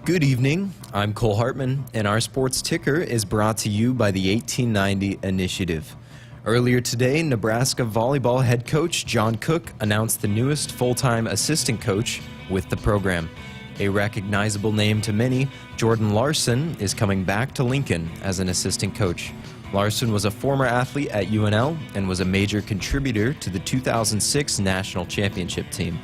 Good evening, I'm Cole Hartman, and our sports ticker is brought to you by the 1890 Initiative. Earlier today, Nebraska volleyball head coach John Cook announced the newest full-time assistant coach with the program. A recognizable name to many, Jordan Larson is coming back to Lincoln as an assistant coach. Larson was a former athlete at UNL and was a major contributor to the 2006 national championship team.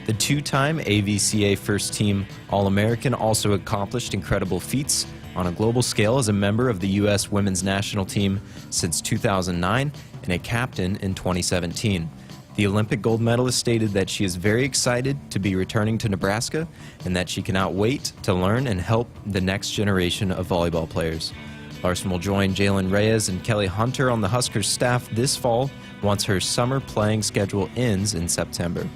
The two-time AVCA first-team All-American also accomplished incredible feats on a global scale as a member of the U.S. women's national team since 2009 and a captain in 2017. The Olympic gold medalist stated that she is very excited to be returning to Nebraska and that she cannot wait to learn and help the next generation of volleyball players. Larson will join Jalen Reyes and Kelly Hunter on the Huskers staff this fall once her summer playing schedule ends in September.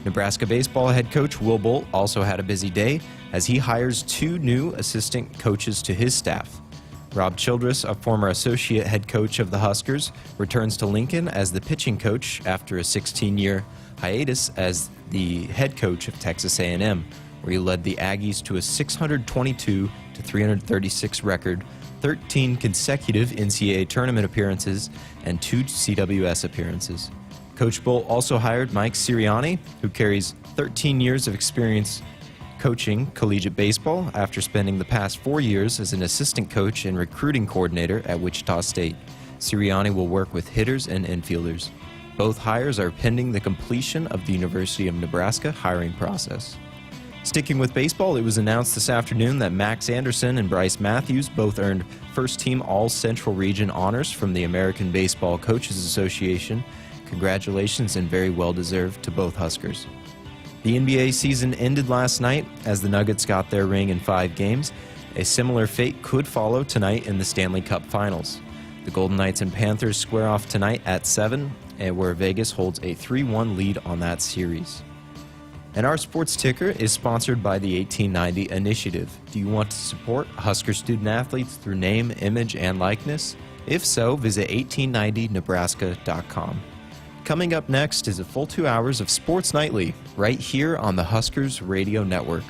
Nebraska baseball head coach Will Bolt also had a busy day as he hires two new assistant coaches to his staff. Rob Childress, a former associate head coach of the Huskers, returns to Lincoln as the pitching coach after a 16-year hiatus as the head coach of Texas A&M, where he led the Aggies to a 622-336 record, 13 consecutive NCAA tournament appearances, and 2 CWS appearances. Coach Bolt also hired Mike Sirianni, who carries 13 years of experience coaching collegiate baseball after spending the past 4 years as an assistant coach and recruiting coordinator at Wichita State. Sirianni will work with hitters and infielders. Both hires are pending the completion of the University of Nebraska hiring process. Sticking with baseball, it was announced this afternoon that Max Anderson and Bryce Matthews both earned first-team All-Central Region honors from the American Baseball Coaches Association. Congratulations and very well-deserved to both Huskers. The NBA season ended last night as the Nuggets got their ring in 5 games. A similar fate could follow tonight in the Stanley Cup Finals. The Golden Knights and Panthers square off tonight at 7, where Vegas holds a 3-1 lead on that series. And our sports ticker is sponsored by the 1890 Initiative. Do you want to support Husker student athletes through name, image, and likeness? If so, visit 1890nebraska.com. Coming up next is a full 2 hours of Sports Nightly, right here on the Huskers Radio Network.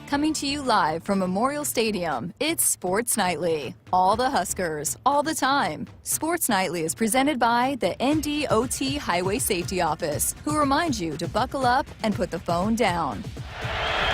Coming to you live from Memorial Stadium, it's Sports Nightly. All the Huskers, all the time. Sports Nightly is presented by the NDOT Highway Safety Office, who reminds you to buckle up and put the phone down.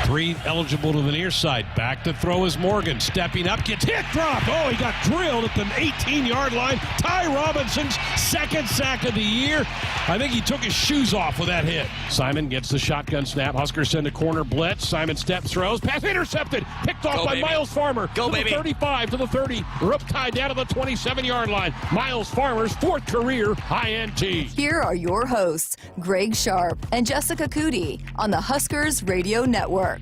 3 eligible to the near side. Back to throw is Morgan. Stepping up, gets hit, dropped. Oh, he got drilled at the 18-yard line. Ty Robinson's second sack of the year. I think he took his shoes off with that hit. Simon gets the shotgun snap. Huskers send a corner blitz. Simon step throws. Pass intercepted. Picked off by Miles Farmer. Go, to baby. The 35, to the 30. Rope tied down to the 27-yard line. Miles Farmer's 4th career INT. Here are your hosts, Greg Sharpe and Jessica Coody on the Huskers Radio Network.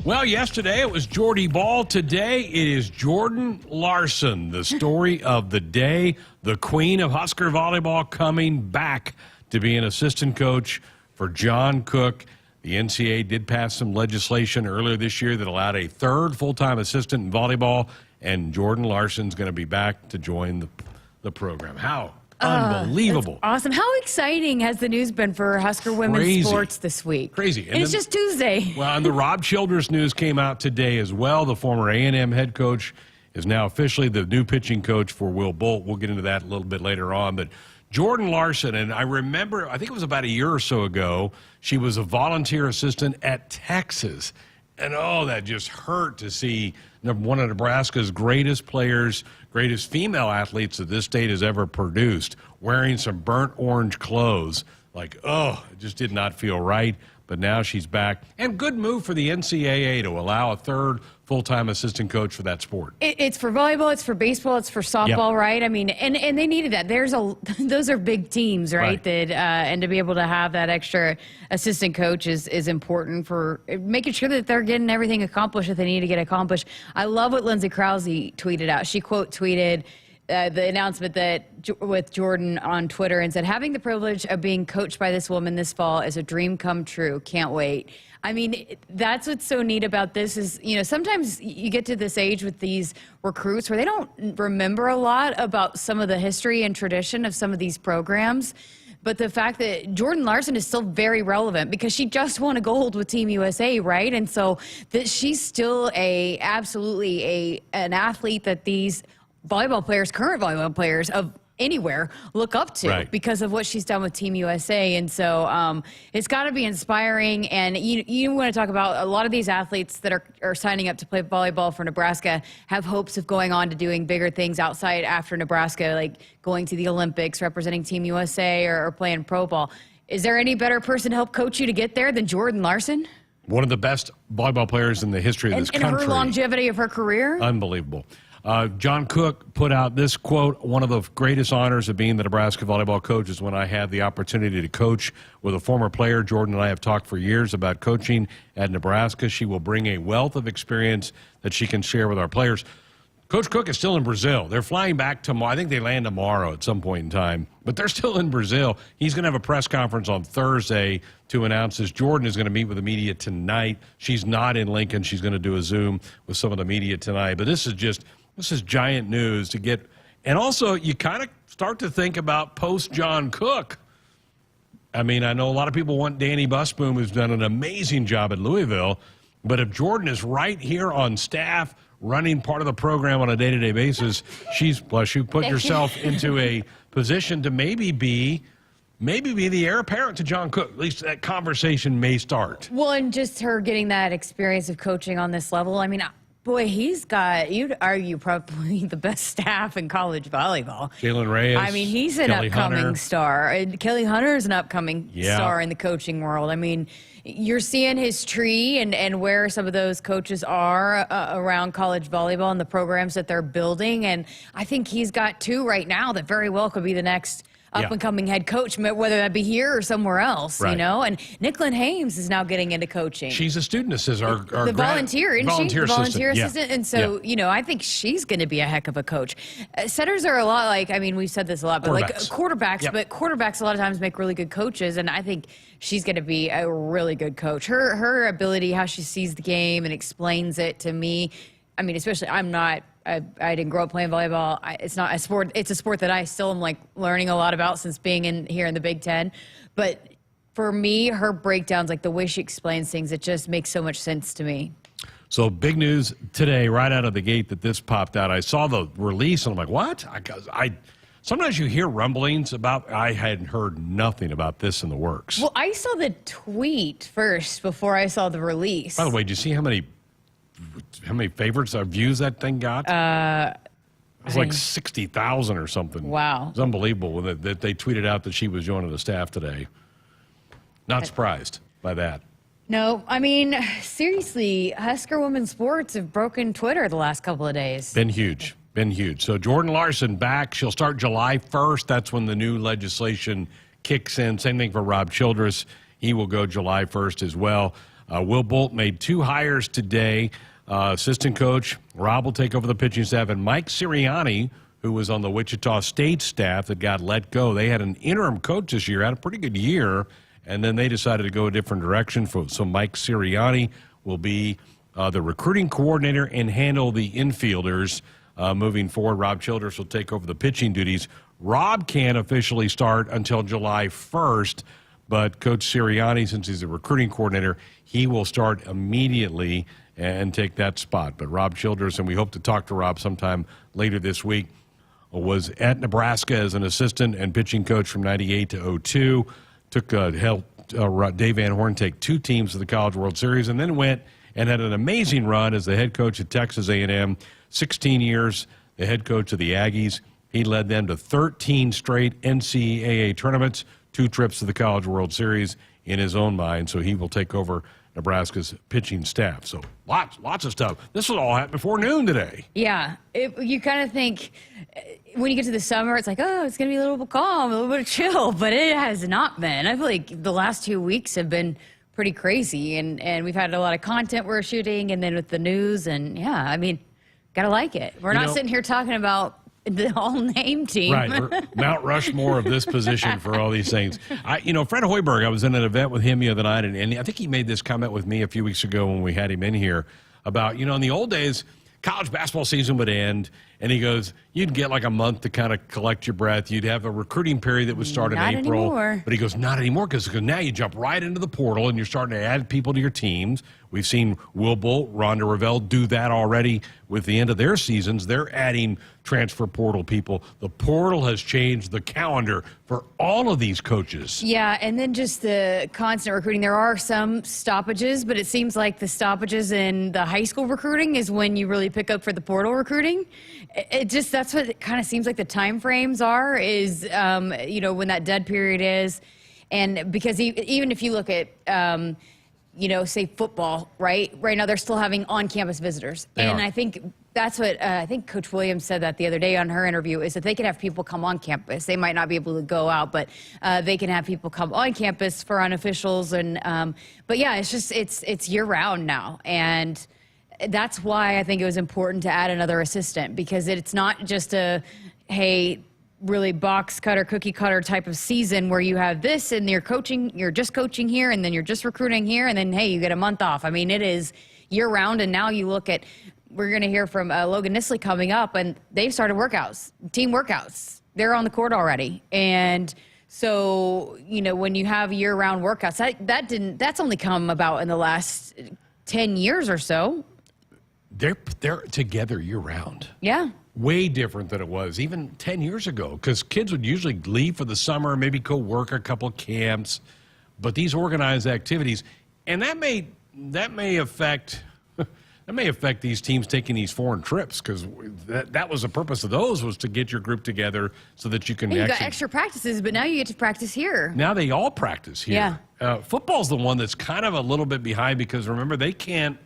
Well, yesterday it was Jordy Ball. Today it is Jordan Larson, the story of the day. The queen of Husker volleyball coming back to be an assistant coach for John Cook. The NCAA did pass some legislation earlier this year that allowed a 3rd full-time assistant in volleyball, and Jordan Larson's going to be back to join the program. How unbelievable. That's awesome. How exciting has the news been for Husker women's sports this week? Crazy. And it's just Tuesday. Well, and the Rob Childress news came out today as well. The former A&M head coach is now officially the new pitching coach for Will Bolt. We'll get into that a little bit later on. But Jordan Larson, and I remember, I think it was about a year or so ago, she was a volunteer assistant at Texas. And, oh, that just hurt to see one of Nebraska's greatest players, greatest female athletes that this state has ever produced, wearing some burnt orange clothes. Like, oh, it just did not feel right. But now she's back. And good move for the NCAA to allow a 3rd full-time assistant coach for that sport. It's for volleyball, it's for baseball, it's for softball, right? I mean, and they needed that. Those are big teams, right? That and to be able to have that extra assistant coach is important for making sure that they're getting everything accomplished that they need to get accomplished. I love what Lindsay Krause tweeted out. She quote tweeted the announcement that with Jordan on Twitter and said, having the privilege of being coached by this woman this fall is a dream come true. Can't wait. I mean, that's what's so neat about this is, you know, sometimes you get to this age with these recruits where they don't remember a lot about some of the history and tradition of some of these programs. but the fact that Jordan Larson is still very relevant because she just won a gold with Team USA, right? And so that she's still absolutely an athlete that these volleyball players, current volleyball players of anywhere, look up to because of what she's done with Team USA. And so it's got to be inspiring. And you want to talk about a lot of these athletes that are signing up to play volleyball for Nebraska have hopes of going on to doing bigger things outside after Nebraska, like going to the Olympics, representing Team USA or playing pro ball. Is there any better person to help coach you to get there than Jordan Larson? One of the best volleyball players in the history of this country. And her longevity of her career? Unbelievable. John Cook put out this quote: "One of the greatest honors of being the Nebraska volleyball coach is when I have the opportunity to coach with a former player. Jordan and I have talked for years about coaching at Nebraska. She will bring a wealth of experience that she can share with our players." Coach Cook is still in Brazil. They're flying back tomorrow. I think they land tomorrow at some point in time, but they're still in Brazil. He's going to have a press conference on Thursday to announce this. Jordan is going to meet with the media tonight. She's not in Lincoln. She's going to do a Zoom with some of the media tonight, but this is giant news to get. And also, you kind of start to think about post-John Cook. I mean, I know a lot of people want Danny Busboom, who's done an amazing job at Louisville, but if Jordan is right here on staff, running part of the program on a day-to-day basis, plus you put yourself into a position to maybe be the heir apparent to John Cook. At least that conversation may start. Well, and just her getting that experience of coaching on this level, I mean, boy, he's got, you'd argue, probably the best staff in college volleyball. Jalen Reyes. I mean, he's an upcoming star. Kelly Hunter is an upcoming star in the coaching world. I mean, you're seeing his tree and where some of those coaches are around college volleyball and the programs that they're building. And I think he's got two right now that very well could be the next up-and-coming head coach, whether that be here or somewhere else, you know. And Nicklin Hames is now getting into coaching. She's a student assistant. The volunteer, isn't she? The volunteer assistant. Yeah. And so, you know, I think she's going to be a heck of a coach. Setters are a lot like, I mean, we've said this a lot, but like quarterbacks. But quarterbacks a lot of times make really good coaches, and I think she's going to be a really good coach. Her ability, how she sees the game and explains it to me, I mean, especially I didn't grow up playing volleyball. It's not a sport. It's a sport that I still am like learning a lot about since being here in the Big Ten. But for me, her breakdowns, like the way she explains things, it just makes so much sense to me. So big news today, right out of the gate, that this popped out. I saw the release and I'm like, what? Sometimes you hear rumblings about. I had heard nothing about this in the works. Well, I saw the tweet first before I saw the release. By the way, did you see how many favorites or views that thing got? It was like 60,000 or something. Wow. It's unbelievable that they tweeted out that she was joining the staff today. Not surprised by that. No, I mean, seriously, Husker women's sports have broken Twitter the last couple of days. Been huge. So Jordan Larson back. She'll start July 1st. That's when the new legislation kicks in. Same thing for Rob Childress. He will go July 1st as well. Will Bolt made two hires today. Assistant coach Rob will take over the pitching staff, and Mike Sirianni, who was on the Wichita State staff that got let go. They had an interim coach this year, had a pretty good year, and then they decided to go a different direction. So Mike Sirianni will be the recruiting coordinator and handle the infielders moving forward. Rob Childress will take over the pitching duties. Rob can't officially start until July 1st, but Coach Sirianni, since he's a recruiting coordinator, he will start immediately and take that spot. But Rob Childress, and we hope to talk to Rob sometime later this week, was at Nebraska as an assistant and pitching coach from 98 to 02. Helped Dave Van Horn take two teams to the College World Series, and then went and had an amazing run as the head coach at Texas A&M. 16 years, the head coach of the Aggies. He led them to 13 straight NCAA tournaments, 2 trips to the College World Series in his own mind. So he will take over Nebraska's pitching staff. So lots of stuff. This will all happen before noon today. Yeah. You kind of think when you get to the summer, it's like, oh, it's going to be a little bit calm, a little bit of chill, but it has not been. I feel like the last 2 weeks have been pretty crazy, and we've had a lot of content we're shooting, and then with the news, and yeah, I mean, gotta like it. We're not sitting here talking about the all-name team. Right. We're Mount Rushmore of this position for all these things. Fred Hoiberg, I was in an event with him the other night, and I think he made this comment with me a few weeks ago when we had him in here about, in the old days, college basketball season would end, And he goes, you'd get like a month to kind of collect your breath. You'd have a recruiting period that would start in April. Anymore. But he goes, not anymore, because now you jump right into the portal and you're starting to add people to your teams. We've seen Will Bolt, Rhonda Revelle do that already with the end of their seasons. They're adding transfer portal people. The portal has changed the calendar for all of these coaches. Yeah, and then just the constant recruiting. There are some stoppages, but it seems like the stoppages in the high school recruiting is when you really pick up for the portal recruiting. That's what it kind of seems like the time frames are, is, when that dead period is. And because even if you look at, say football, right now they're still having on-campus visitors. And I think that's what I think Coach Williams said that the other day on her interview, is that they can have people come on campus. They might not be able to go out, but they can have people come on campus for unofficials. And but yeah, it's year round now, and that's why I think it was important to add another assistant, because it's not just really box cutter, cookie cutter type of season where you have this and you're just coaching here, and then you're just recruiting here, and then you get a month off. I mean, it is year round. And now you look at, we're going to hear from Logan Nisley coming up, and they've started workouts, team workouts. They're on the court already. And so, when you have year round workouts, that's only come about in the last 10 years or so. They're together year round. Yeah. Way different than it was even 10 years ago, because kids would usually leave for the summer, maybe go work a couple of camps, but these organized activities, and that may affect these teams taking these foreign trips, because that was the purpose of those, was to get your group together so that you can. And you got extra practices, but now you get to practice here. Now they all practice here. Yeah. Football's the one that's kind of a little bit behind, because remember, they can't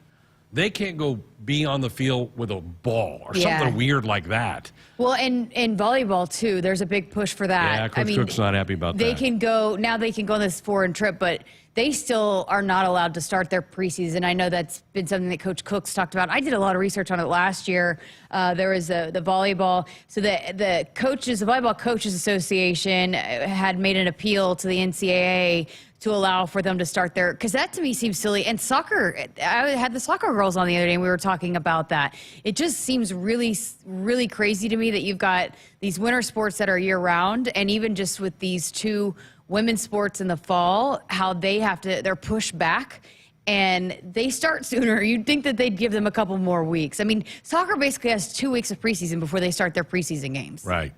go be on the field with a ball or something weird like that. Well, and volleyball, too, there's a big push for that. Yeah, Coach Cook's not happy about that. They can go on this foreign trip, but they still are not allowed to start their preseason. I know that's been something that Coach Cook's talked about. I did a lot of research on it last year. There was the volleyball. So the Volleyball Coaches Association had made an appeal to the NCAA to allow for them to start their, because that to me seems silly. And soccer, I had the soccer girls on the other day, and we were talking about that. It just seems really, really crazy to me that you've got these winter sports that are year round, and even just with these two women's sports in the fall, how they're pushed back and they start sooner. You'd think that they'd give them a couple more weeks. I mean, soccer basically has 2 weeks of preseason before they start their preseason games. Right.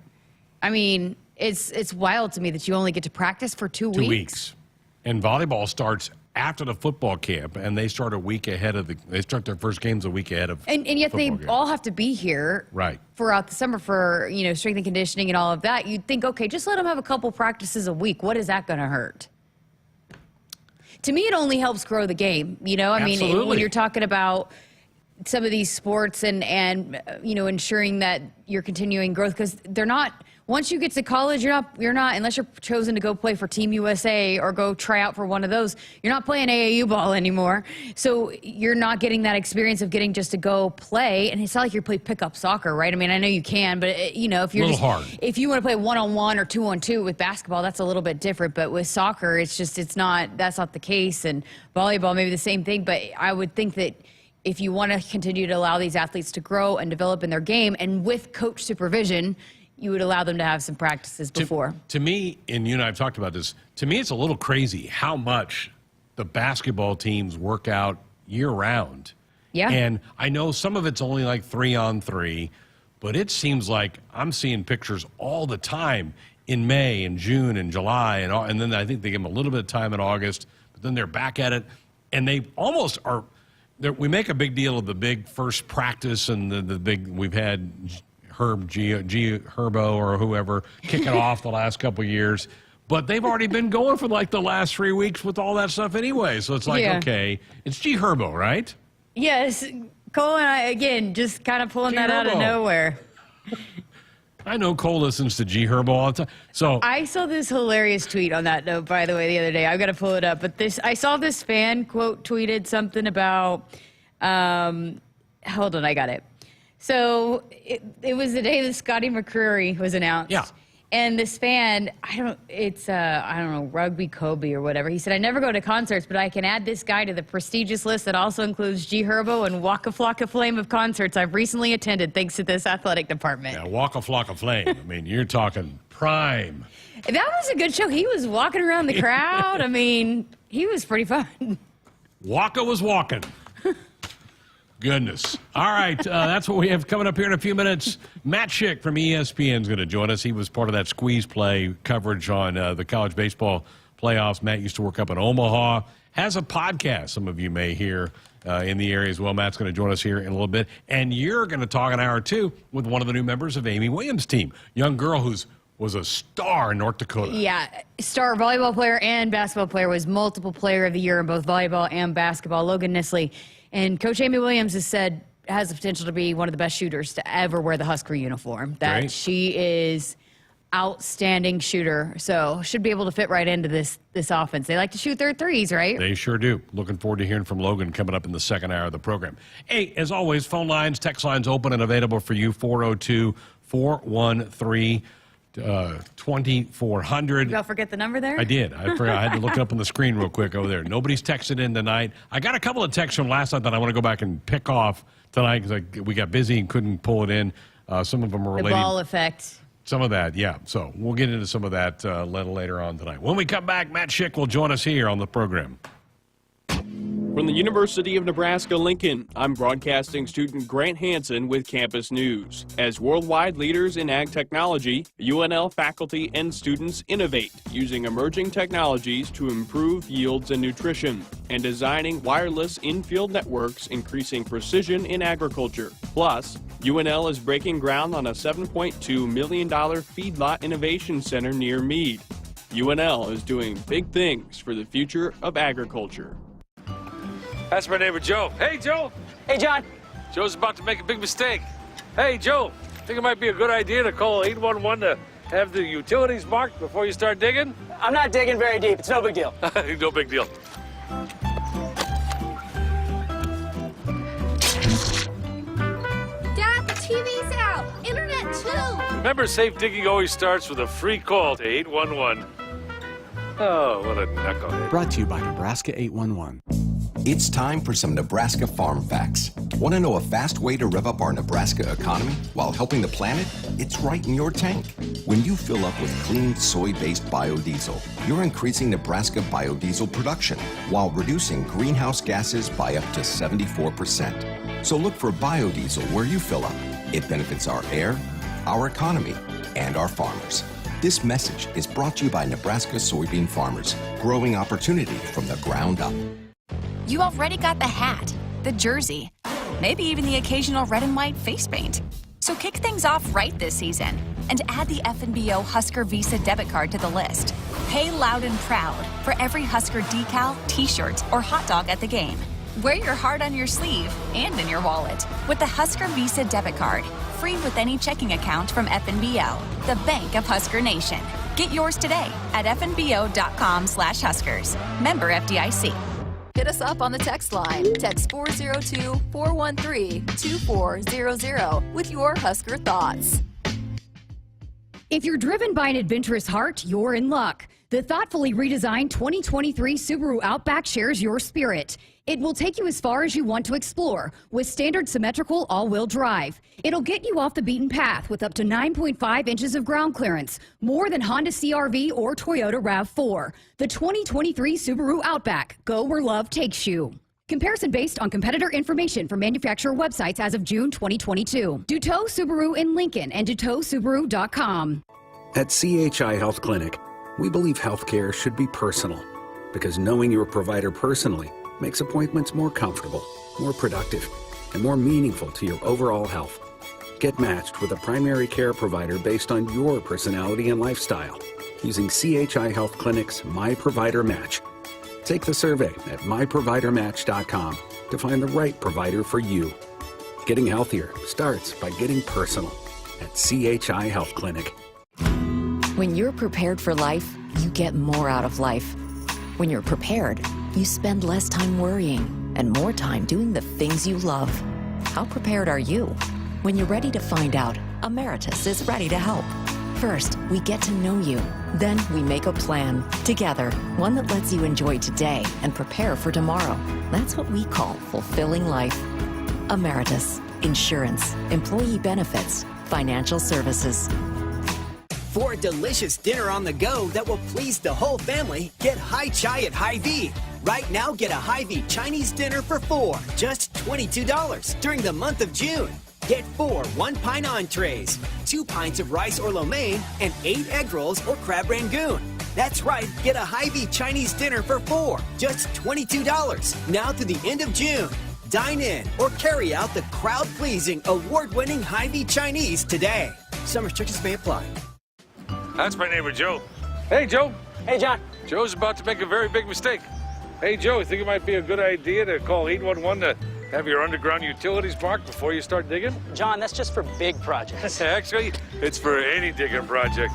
I mean, it's wild to me that you only get to practice for 2 weeks. 2 weeks. And volleyball starts after the football camp, and they start they start their first games a week ahead of and yet they game. all have to be here throughout the summer for strength and conditioning and all of that. You'd think, okay, just let them have a couple practices a week. What is that going to hurt? To me, it only helps grow the game. I mean, when you're talking about some of these sports and ensuring that you're continuing growth, because they're not. Once you get to college, you're not unless you're chosen to go play for Team USA or go try out for one of those. You're not playing AAU ball anymore, so you're not getting that experience of getting just to go play. And it's not like you play pickup soccer, right? I mean, I know you can, but if you're if you want to play 1-on-1 or 2-on-2 with basketball, that's a little bit different. But with soccer, that's not the case. And volleyball, maybe the same thing. But I would think that if you want to continue to allow these athletes to grow and develop in their game, and with coach supervision, you would allow them to have some practices before. To me, and you and I have talked about this, to me it's a little crazy how much the basketball teams work out year-round. Yeah. And I know some of it's only like 3-on-3, but it seems like I'm seeing pictures all the time in May and June and July, and then I think they give them a little bit of time in August, but then they're back at it, and they almost are. We make a big deal of the big first practice and the big, we've had Herbo or whoever kicking off the last couple of years, but they've already been going for like the last 3 weeks with all that stuff anyway. So it's like, okay, it's G Herbo, right? Yes. Cole and I, again, just kind of pulling that out of nowhere. I know Cole listens to G Herbo all the time. So I saw this hilarious tweet on that note, by the way, the other day. I've got to pull it up. But I saw this fan quote tweeted something about, hold on, I got it. So it was the day that Scotty McCreery was announced. Yeah. And this fan, I don't know, Rugby Kobe or whatever. He said, I never go to concerts, but I can add this guy to the prestigious list that also includes G Herbo and Waka Flocka Flame of concerts I've recently attended thanks to this athletic department. Yeah, Waka Flocka Flame. I mean, you're talking prime. That was a good show. He was walking around the crowd. I mean, he was pretty fun. Waka was walking. Goodness. All right, that's what we have coming up here in a few minutes. Matt Schick from ESPN is going to join us. He was part of that squeeze play coverage on the college baseball playoffs. Matt used to work up in Omaha, has a podcast some of you may hear in the area as well. Matt's going to join us here in a little bit. And you're going to talk an hour or two with one of the new members of Amy Williams' team, young girl who's was a star in North Dakota. Yeah, star volleyball player and basketball player, was multiple player of the year in both volleyball and basketball, Logan Nisley. And Coach Amy Williams has said has the potential to be one of the best shooters to ever wear the Husker uniform. That Great. She is outstanding shooter, so should be able to fit right into this offense. They like to shoot their threes, right? They sure do. Looking forward to hearing from Logan coming up in the second hour of the program. Hey, as always, phone lines, text lines open and available for you, 402-413 2400. Y'all forget the number there? I did. I forgot. I had to look it up on the screen real quick over there. Nobody's texted in tonight. I got a couple of texts from last night that I want to go back and pick off tonight because we got busy and couldn't pull it in. Some of them are related. The ball effect. Some of that, yeah. So we'll get into some of that a little later on tonight. When we come back, Matt Schick will join us here on the program. From the University of Nebraska-Lincoln, I'm broadcasting student Grant Hansen with Campus News. As worldwide leaders in ag technology, UNL faculty and students innovate using emerging technologies to improve yields and nutrition, and designing wireless in-field networks increasing precision in agriculture. Plus, UNL is breaking ground on a $7.2 million feedlot innovation center near Meade. UNL is doing big things for the future of agriculture. That's my neighbor, Joe. Hey, Joe. Hey, John. Joe's about to make a big mistake. Hey, Joe, think it might be a good idea to call 811 to have the utilities marked before you start digging? I'm not digging very deep. It's no big deal. No big deal. Dad, the TV's out. Internet, too. Remember, safe digging always starts with a free call to 811. Oh, what a knucklehead. Brought to you by Nebraska 811. It's time for some Nebraska farm facts. Want to know a fast way to rev up our Nebraska economy while helping the planet? It's right in your tank. When you fill up with clean soy-based biodiesel, you're increasing Nebraska biodiesel production while reducing greenhouse gases by up to 74%. So look for biodiesel where you fill up. It benefits our air, our economy, and our farmers. This message is brought to you by Nebraska soybean farmers, growing opportunity from the ground up. You already got the hat, the jersey, maybe even the occasional red and white face paint. So kick things off right this season and add the FNBO Husker Visa debit card to the list. Pay loud and proud for every Husker decal, t-shirt, or hot dog at the game. Wear your heart on your sleeve and in your wallet with the Husker Visa debit card, free with any checking account from FNBO, the bank of Husker Nation. Get yours today at fnbo.com/Huskers. Member FDIC. Hit us up on the text line. Text 402-413-2400 with your Husker thoughts. If you're driven by an adventurous heart, you're in luck. The thoughtfully redesigned 2023 Subaru Outback shares your spirit. It will take you as far as you want to explore with standard symmetrical all-wheel drive. It'll get you off the beaten path with up to 9.5 inches of ground clearance, more than Honda CR-V or Toyota RAV4. The 2023 Subaru Outback. Go where love takes you. Comparison based on competitor information from manufacturer websites as of June 2022. Duteau Subaru in Lincoln and DuteauSubaru.com. At CHI Health Clinic, we believe healthcare should be personal because knowing your provider personally makes appointments more comfortable, more productive, and more meaningful to your overall health. Get matched with a primary care provider based on your personality and lifestyle using CHI Health Clinic's My Provider Match. Take the survey at myprovidermatch.com to find the right provider for you. Getting healthier starts by getting personal at CHI Health Clinic. When you're prepared for life, you get more out of life. When you're prepared, you spend less time worrying and more time doing the things you love. How prepared are you? When you're ready to find out, Emeritus is ready to help. First, we get to know you. Then we make a plan together, one that lets you enjoy today and prepare for tomorrow. That's what we call fulfilling life. Emeritus, insurance, employee benefits, financial services. For a delicious dinner on the go that will please the whole family, get Hai Chai at Hy-Vee. Right now, get a Hy-Vee Chinese dinner for 4, just $22 during the month of June. Get 4 one-pint entrees, 2 pints of rice or lo mein, and 8 egg rolls or crab rangoon. That's right, get a Hy-Vee Chinese dinner for 4, just $22, now through the end of June. Dine in or carry out the crowd-pleasing, award-winning Hy-Vee Chinese today. Some restrictions may apply. That's my neighbor, Joe. Hey, Joe. Hey, John. Joe's about to make a very big mistake. Hey, Joe, you think it might be a good idea to call 811 to have your underground utilities marked before you start digging? John, that's just for big projects. Actually, it's for any digging project.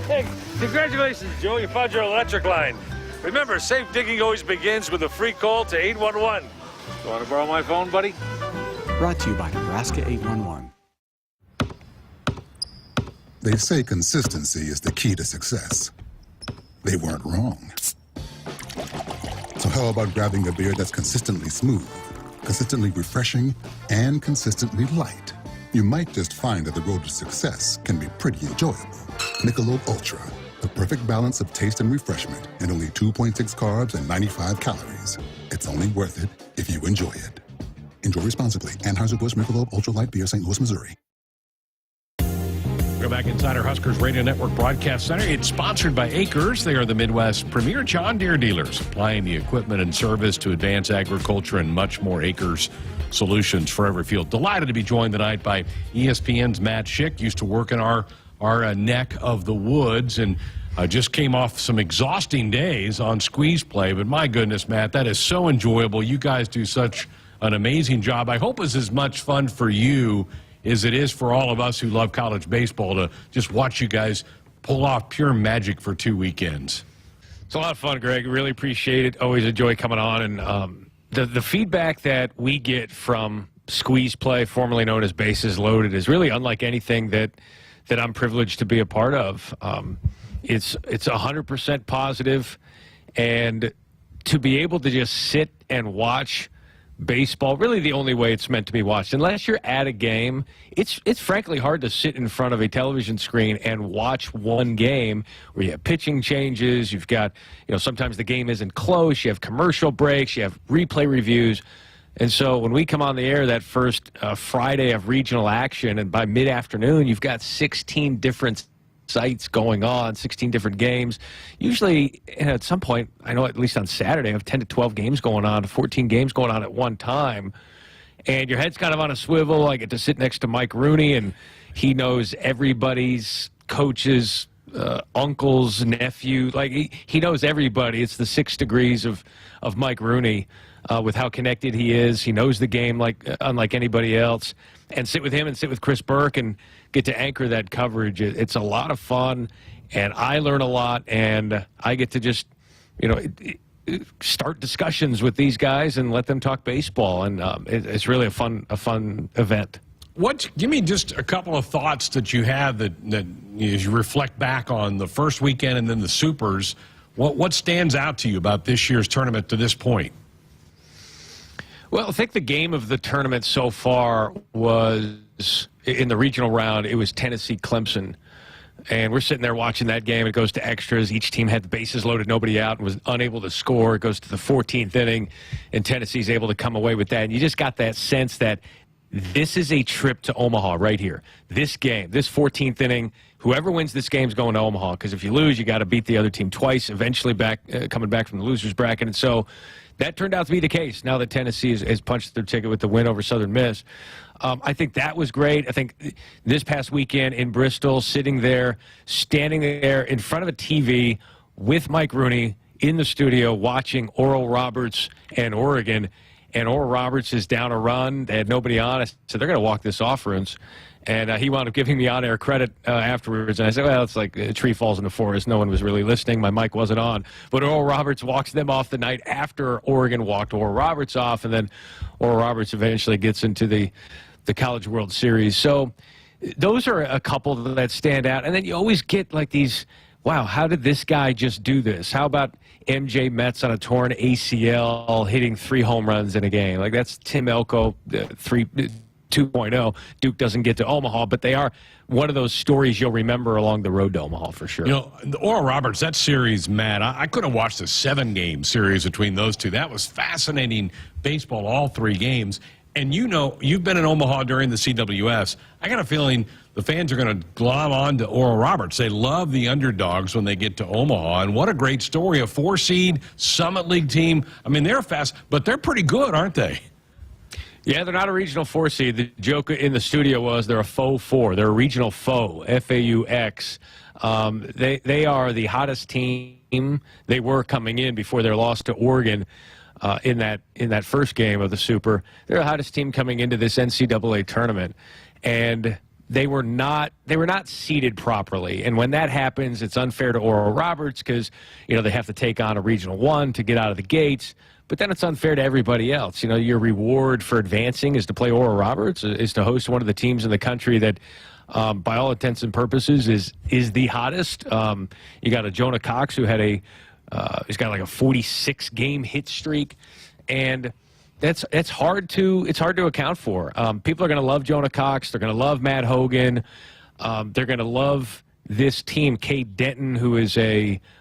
Hey, congratulations, Joe. You found your electric line. Remember, safe digging always begins with a free call to 811. You want to borrow my phone, buddy? Brought to you by Nebraska 811. They say consistency is the key to success. They weren't wrong. So how about grabbing a beer that's consistently smooth, consistently refreshing, and consistently light? You might just find that the road to success can be pretty enjoyable. Michelob Ultra, the perfect balance of taste and refreshment, and only 2.6 carbs and 95 calories. It's only worth it if you enjoy it. Enjoy responsibly. Anheuser-Busch Michelob Ultra Light Beer, St. Louis, Missouri. Go back inside our Huskers Radio Network Broadcast Center. It's sponsored by Acres. They are the Midwest's premier John Deere dealer, supplying the equipment and service to advance agriculture and much more. Acres solutions for every field. Delighted to be joined tonight by ESPN's Matt Schick. Used to work in our neck of the woods and just came off some exhausting days on squeeze play. But my goodness, Matt, that is so enjoyable. You guys do such an amazing job. I hope it's as much fun for you as it is for all of us who love college baseball to just watch you guys pull off pure magic for 2 weekends. It's a lot of fun, Greg. Really appreciate it. Always a joy coming on. And the feedback that we get from squeeze play, formerly known as bases loaded, is really unlike anything that I'm privileged to be a part of. It's 100% positive, and to be able to just sit and watch baseball, really the only way it's meant to be watched. Unless you're at a game, it's frankly hard to sit in front of a television screen and watch one game where you have pitching changes, you've got, sometimes the game isn't close, you have commercial breaks, you have replay reviews. And so when we come on the air that first Friday of regional action, and by mid-afternoon, you've got 16 different sites going on, 16 different games. Usually, at some point, I know at least on Saturday, I have 10 to 12 games going on, 14 games going on at one time. And your head's kind of on a swivel. I get to sit next to Mike Rooney, and he knows everybody's coaches, uncles, nephew. Like, he knows everybody. It's the 6 degrees of Mike Rooney with how connected he is. He knows the game like unlike anybody else. And sit with him and sit with Chris Burke and get to anchor that coverage. It's a lot of fun, and I learn a lot, and I get to just, start discussions with these guys and let them talk baseball, and it's really a fun event. Give me just a couple of thoughts that you have that as you reflect back on the first weekend and then the Supers. What stands out to you about this year's tournament to this point? Well, I think the game of the tournament so far was, in the regional round, it was Tennessee-Clemson. And we're sitting there watching that game. It goes to extras. Each team had the bases loaded, nobody out, and was unable to score. It goes to the 14th inning, and Tennessee's able to come away with that. And you just got that sense that this is a trip to Omaha right here. This game, this 14th inning, whoever wins this game is going to Omaha, because if you lose, you got to beat the other team twice, eventually coming back from the loser's bracket. And so that turned out to be the case now that Tennessee has punched their ticket with the win over Southern Miss. I think that was great. I think this past weekend in Bristol, standing there in front of a TV with Mike Rooney in the studio watching Oral Roberts and Oregon, and Oral Roberts is down a run. They had nobody on. So they're going to walk this off, Runes. And he wound up giving me on-air credit afterwards. And I said, well, it's like a tree falls in the forest. No one was really listening. My mic wasn't on. But Oral Roberts walks them off the night after Oregon walked Oral Roberts off. And then Oral Roberts eventually gets into the the College World Series. So those are a couple that stand out. And then you always get like these, wow, how did this guy just do this? How about MJ Metz on a torn ACL hitting 3 home runs in a game? Like, that's Tim Elko, 2.0. Duke doesn't get to Omaha, but they are one of those stories you'll remember along the road to Omaha for sure. You know, the Oral Roberts, that series, Matt, I could have watched a 7-game series between those two. That was fascinating baseball, all 3 games. And you know, you've been in Omaha during the CWS. I got a feeling the fans are going to glom on to Oral Roberts. They love the underdogs when they get to Omaha. And what a great story. A 4-seed Summit League team. I mean, they're fast, but they're pretty good, aren't they? Yeah, they're not a regional 4-seed. The joke in the studio was they're a faux 4. They're a regional faux, F-A-U-X. They are the hottest team. They were coming in before their loss to Oregon. In that first game of the Super. They're the hottest team coming into this NCAA tournament, and they were not seeded properly. And when that happens, it's unfair to Oral Roberts because, you know, they have to take on a Regional 1 to get out of the gates. But then it's unfair to everybody else. You know, your reward for advancing is to play Oral Roberts, is to host one of the teams in the country that, by all intents and purposes, is the hottest. You got a Jonah Cox who had he's got like a 46-game hit streak, and it's hard to account for. People are going to love Jonah Cox. They're going to love Matt Hogan. They're going to love this team. Cade Denton, who is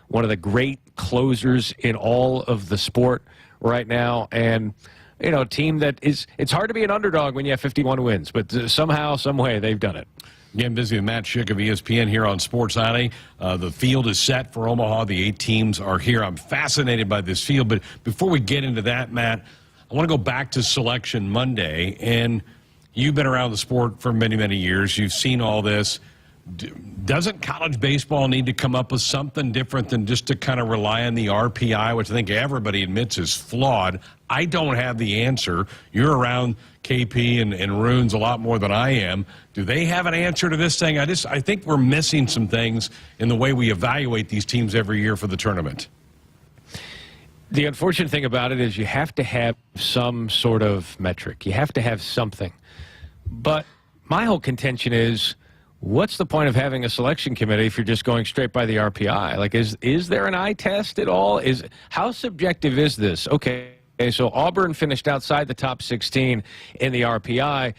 one of the great closers in all of the sport right now, and you know, a team that it's hard to be an underdog when you have 51 wins, but somehow, some way, they've done it. Getting busy with Matt Schick of ESPN here on Sports Nightly. The field is set for Omaha. The 8 teams are here. I'm fascinated by this field. But before we get into that, Matt, I want to go back to Selection Monday. And you've been around the sport for many, many years. You've seen all this. Doesn't college baseball need to come up with something different than just to kind of rely on the RPI, which I think everybody admits is flawed? I don't have the answer. You're around KP and Runes a lot more than I am. Do they have an answer to this thing? I think we're missing some things in the way we evaluate these teams every year for the tournament. The unfortunate thing about it is you have to have some sort of metric. You have to have something. But my whole contention is, what's the point of having a selection committee if you're just going straight by the RPI? Like, is there an eye test at all? How subjective is this? Okay, so Auburn finished outside the top 16 in the RPI,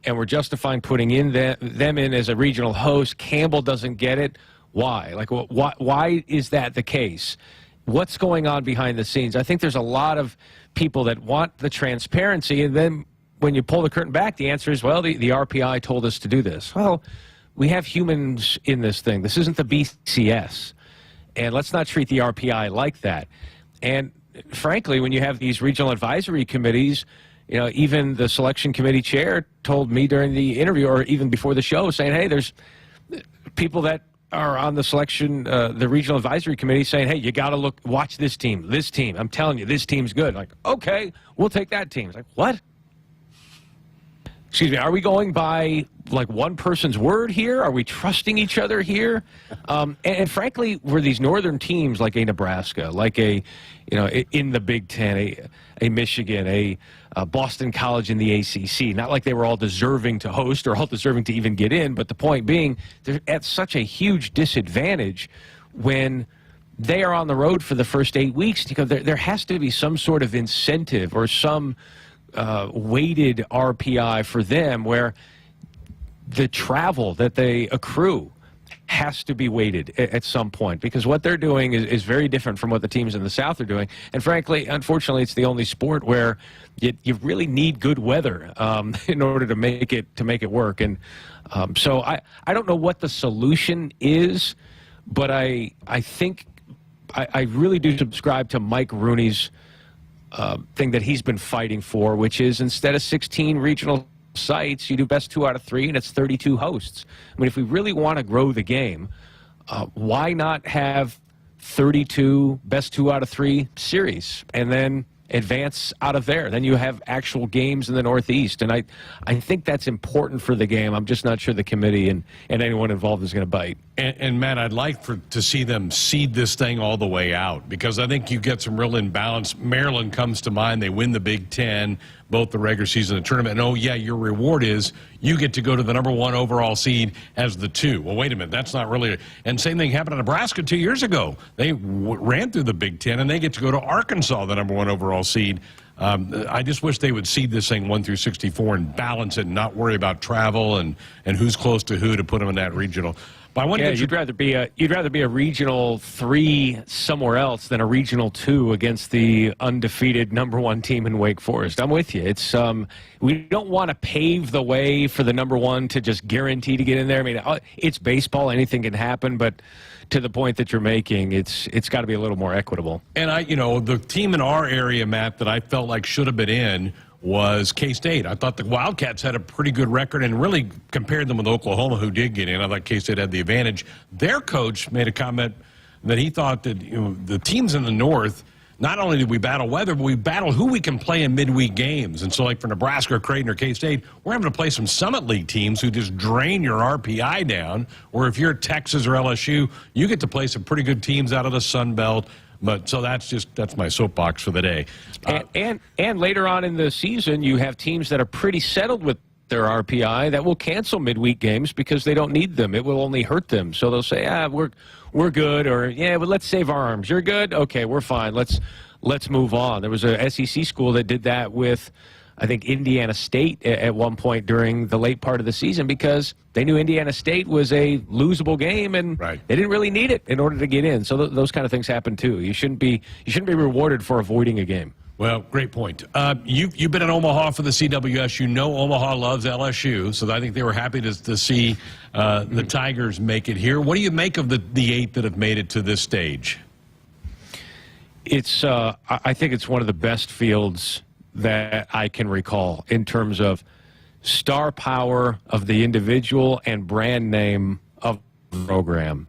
and we're justifying putting them in as a regional host. Campbell doesn't get it. Why? Like, why is that the case? What's going on behind the scenes? I think there's a lot of people that want the transparency, and then when you pull the curtain back, the answer is, well, the RPI told us to do this. Well, we have humans in this thing. This isn't the BCS. And let's not treat the RPI like that. And frankly, when you have these regional advisory committees, you know, even the selection committee chair told me during the interview, or even before the show, saying, hey, there's people that are on the selection, the regional advisory committee saying, hey, you got to watch this team. I'm telling you, this team's good. Like, okay, we'll take that team. It's like, what? Excuse me, are we going by like one person's word here? Are we trusting each other here? And frankly, were these northern teams like a Nebraska, like in the Big Ten, a Michigan, a Boston College in the ACC, not like they were all deserving to host or all deserving to even get in, but the point being, they're at such a huge disadvantage when they are on the road for the first 8 weeks. Because there has to be some sort of incentive or some weighted RPI for them where the travel that they accrue has to be weighted at some point, because what they're doing is very different from what the teams in the South are doing. And frankly, unfortunately, it's the only sport where you really need good weather in order to make it work. And so I don't know what the solution is, but I think I really do subscribe to Mike Rooney's thing that he's been fighting for, which is instead of 16 regional sites, you do best 2 out of 3, and it's 32 hosts. I mean, if we really want to grow the game, why not have 32 best 2 out of 3 series and then advance out of there? Then you have actual games in the Northeast, and I think that's important for the game. I'm just not sure the committee and anyone involved is going to bite. And Matt, I'd like to see them seed this thing all the way out, because I think you get some real imbalance. Maryland comes to mind. They win the Big Ten, both the regular season and the tournament. And, oh, yeah, your reward is you get to go to the number 1 overall seed as the 2. Well, wait a minute. That's not really – and same thing happened in Nebraska 2 years ago. They ran through the Big Ten, and they get to go to Arkansas, the number 1 overall seed. I just wish they would seed this thing 1 through 64 and balance it and not worry about travel and who's close to who to put them in that regional. But you'd rather be a regional 3 somewhere else than a regional 2 against the undefeated number 1 team in Wake Forest. I'm with you. It's we don't want to pave the way for the number 1 to just guarantee to get in there. I mean, it's baseball; anything can happen. But to the point that you're making, it's got to be a little more equitable. And the team in our area, Matt, that I felt like should have been in was K-State. I thought the Wildcats had a pretty good record and really compared them with Oklahoma, who did get in. I thought K-State had the advantage. Their coach made a comment that he thought that the teams in the North, not only did we battle weather, but we battle who we can play in midweek games. And so like for Nebraska or Creighton or K-State, we're having to play some Summit League teams who just drain your RPI down. Or if you're Texas or LSU, you get to play some pretty good teams out of the Sun Belt. But so that's my soapbox for the day. And later on in the season, you have teams that are pretty settled with their RPI that will cancel midweek games because they don't need them. It will only hurt them. So they'll say, we're good, or but let's save our arms. You're good? Okay, we're fine. Let's move on. There was a SEC school that did that with, I think, Indiana State at one point during the late part of the season because they knew Indiana State was a losable game and they didn't really need it in order to get in. So those kind of things happen too. You shouldn't be rewarded for avoiding a game. Well, great point. You've been in Omaha for the CWS. You know Omaha loves LSU, so I think they were happy to see the Tigers make it here. What do you make of the 8 that have made it to this stage? It's I think it's one of the best fields that I can recall in terms of star power of the individual and brand name of the program.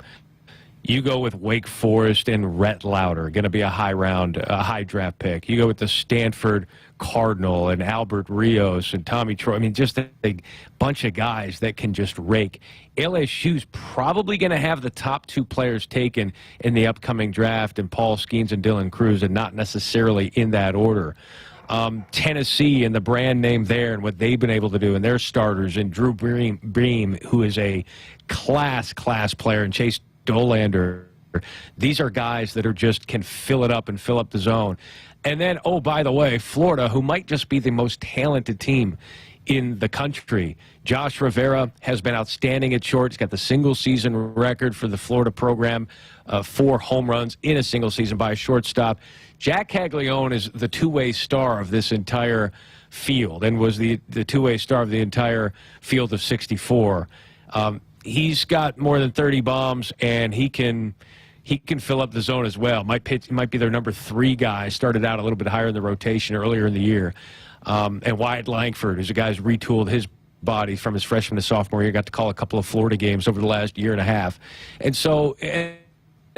You go with Wake Forest and Rhett Lauder, going to be a high draft pick. You go with the Stanford Cardinal and Albert Rios and Tommy Troy. I mean, just a bunch of guys that can just rake. LSU's probably going to have the top 2 players taken in the upcoming draft, and Paul Skeens and Dylan Cruz, and not necessarily in that order. Tennessee and the brand name there and what they've been able to do, and their starters, and Drew Bream, who is a class player, and Chase Dolander. These are guys that can fill it up and fill up the zone. And then, oh, by the way, Florida, who might just be the most talented team in the country. Josh Rivera has been outstanding at short. He's got the single-season record for the Florida program, 4 home runs in a single season by a shortstop. Jack Caglione is the two-way star of this entire field and was the two-way star of the entire field of 64. He's got more than 30 bombs, and he can fill up the zone as well. Might be their number 3 guy. Started out a little bit higher in the rotation earlier in the year. And Wyatt Langford, who's a guy who's retooled his body from his freshman to sophomore year, got to call a couple of Florida games over the last year and a half. And so, and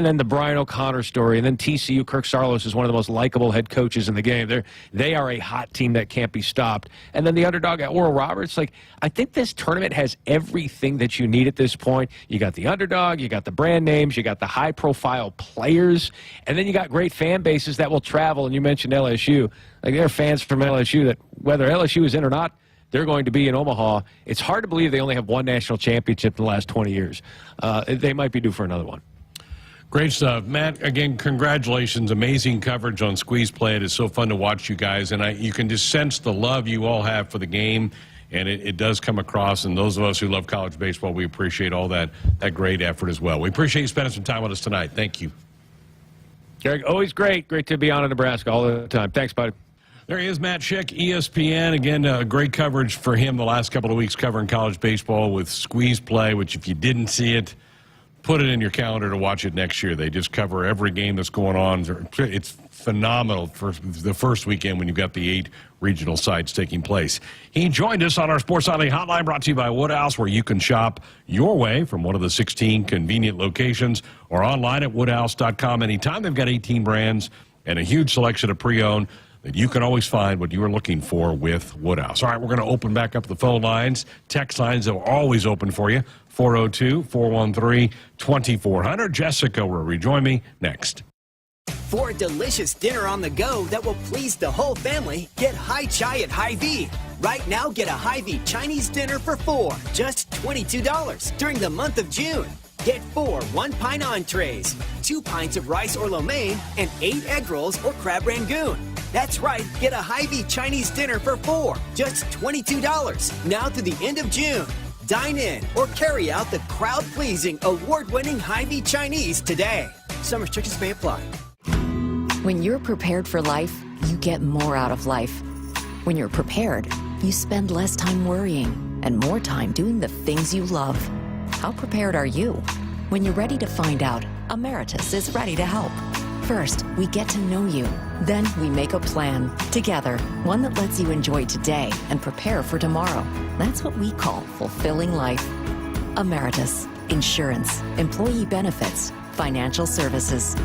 then the Brian O'Connor story, and then TCU, Kirk Saarloos is one of the most likable head coaches in the game. They are a hot team that can't be stopped. And then the underdog at Oral Roberts. I think this tournament has everything that you need at this point. You got the underdog, you got the brand names, you got the high-profile players, and then you got great fan bases that will travel. And you mentioned LSU. There are fans from LSU that, whether LSU is in or not, they're going to be in Omaha. It's hard to believe they only have 1 national championship in the last 20 years. They might be due for another one. Great stuff. Matt, again, congratulations. Amazing coverage on Squeeze Play. It is so fun to watch you guys, and you can just sense the love you all have for the game, and it does come across, and those of us who love college baseball, we appreciate all that great effort as well. We appreciate you spending some time with us tonight. Thank you. Greg, always great. Great to be on in Nebraska all the time. Thanks, buddy. There he is, Matt Schick, ESPN. Again, great coverage for him the last couple of weeks covering college baseball with Squeeze Play, which if you didn't see it, put it in your calendar to watch it next year. They just cover every game that's going on. It's phenomenal for the first weekend when you've got the 8 regional sites taking place. He joined us on our Sports Nightly Hotline, brought to you by Woodhouse, where you can shop your way from one of the 16 convenient locations or online at woodhouse.com anytime. They've got 18 brands and a huge selection of pre-owned that you can always find what you are looking for with Woodhouse. All right, we're going to open back up the phone lines. Text lines are always open for you. 402-413-2400. Jessica will rejoin me next. For a delicious dinner on the go that will please the whole family, get Hai Chai at Hy-Vee. Right now, get a Hy-Vee Chinese dinner for 4, just $22 during the month of June. Get 4 one-pint entrees, 2 pints of rice or lo mein, and 8 egg rolls or crab rangoon. That's right, get a Hy-Vee Chinese dinner for 4, just $22, now through the end of June. Dine in or carry out the crowd-pleasing, award-winning Hy-Vee Chinese today. Some restrictions may apply. When you're prepared for life, you get more out of life. When you're prepared, you spend less time worrying and more time doing the things you love. How prepared are you? When you're ready to find out, Emeritus is ready to help. First, we get to know you. Then we make a plan together, one that lets you enjoy today and prepare for tomorrow. That's what we call fulfilling life. Emeritus, insurance, employee benefits, financial services.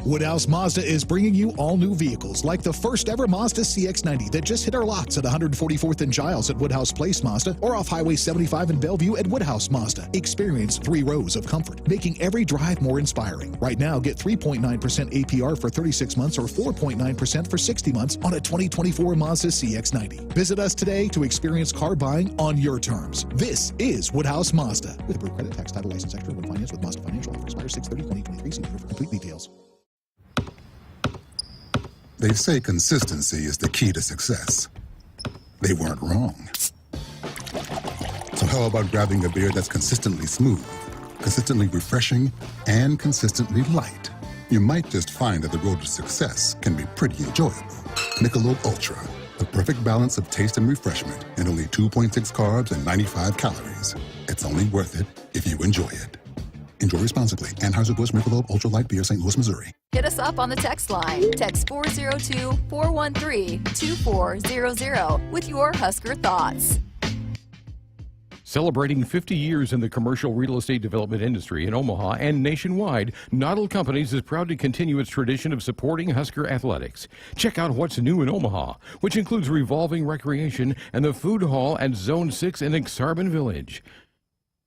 Woodhouse Mazda is bringing you all new vehicles like the first ever Mazda CX-90 that just hit our lots at 144th and Giles at Woodhouse Place Mazda or off Highway 75 in Bellevue at Woodhouse Mazda. Experience 3 rows of comfort, making every drive more inspiring. Right now, get 3.9% APR for 36 months or 4.9% for 60 months on a 2024 Mazda CX-90. Visit us today to experience car buying on your terms. This is Woodhouse Mazda. With approved credit, tax, title, license, extra, when financed with Mazda Financial. Offer expires 6/30/2023. See for complete details. They say consistency is the key to success. They weren't wrong. So how about grabbing a beer that's consistently smooth, consistently refreshing, and consistently light? You might just find that the road to success can be pretty enjoyable. Michelob Ultra, the perfect balance of taste and refreshment, and only 2.6 carbs and 95 calories. It's only worth it if you enjoy it. Enjoy responsibly. Anheuser-Busch Michelob Ultra Light Beer, St. Louis, Missouri. Hit us up on the text line. Text 402-413-2400 with your Husker thoughts. Celebrating 50 years in the commercial real estate development industry in Omaha and nationwide, Noddle Companies is proud to continue its tradition of supporting Husker athletics. Check out what's new in Omaha, which includes revolving recreation and the food hall at Zone 6 in Exarban Village.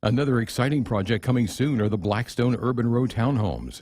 Another exciting project coming soon are the Blackstone Urban Row townhomes.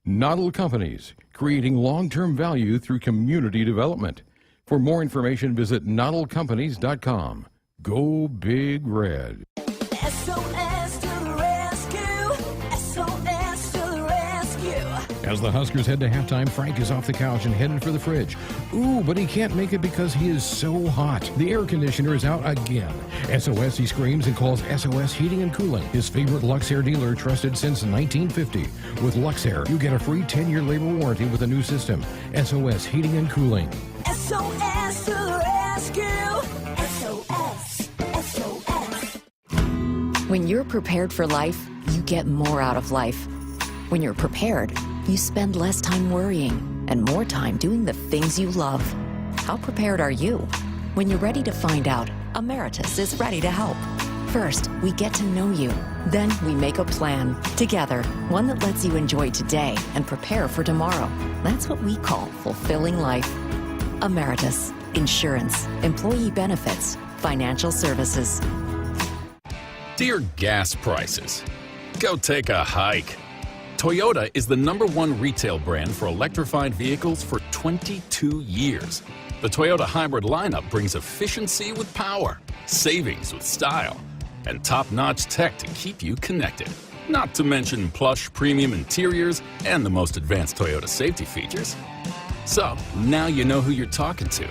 Noddle Companies, creating long-term value through community development. For more information, visit noddlecompanies.com. Go Big Red. SOS to the rescue. SOS to the rescue. As the Huskers head to halftime, Frank is off the couch and headed for the fridge. Ooh, but he can't make it because he is so hot. The air conditioner is out again. SOS, he screams and calls SOS Heating and Cooling, his favorite Luxair dealer trusted since 1950. With Luxair, you get a free 10-year labor warranty with a new system. SOS Heating and Cooling. SOS to the rescue. SOS. SOS. When you're prepared for life, you get more out of life. When you're prepared, you spend less time worrying and more time doing the things you love. How prepared are you? When you're ready to find out, Emeritus is ready to help. First, we get to know you. Then we make a plan together, one that lets you enjoy today and prepare for tomorrow. That's what we call fulfilling life. Emeritus, insurance, employee benefits, financial services. Dear gas prices, go take a hike. Toyota is the #1 retail brand for electrified vehicles for 22 years. The Toyota hybrid lineup brings efficiency with power, savings with style, and top-notch tech to keep you connected. Not to mention plush premium interiors and the most advanced Toyota safety features. So, now you know who you're talking to.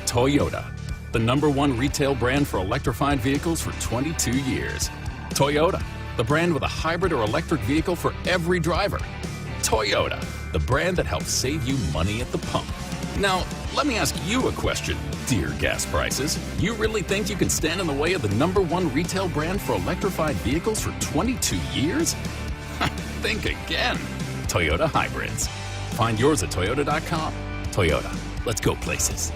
Toyota, the #1 retail brand for electrified vehicles for 22 years. Toyota, the brand with a hybrid or electric vehicle for every driver. Toyota, the brand that helps save you money at the pump. Now, let me ask you a question, dear gas prices. You really think you can stand in the way of the #1 retail brand for electrified vehicles for 22 years? Think again. Toyota Hybrids. Find yours at toyota.com. Toyota, let's go places.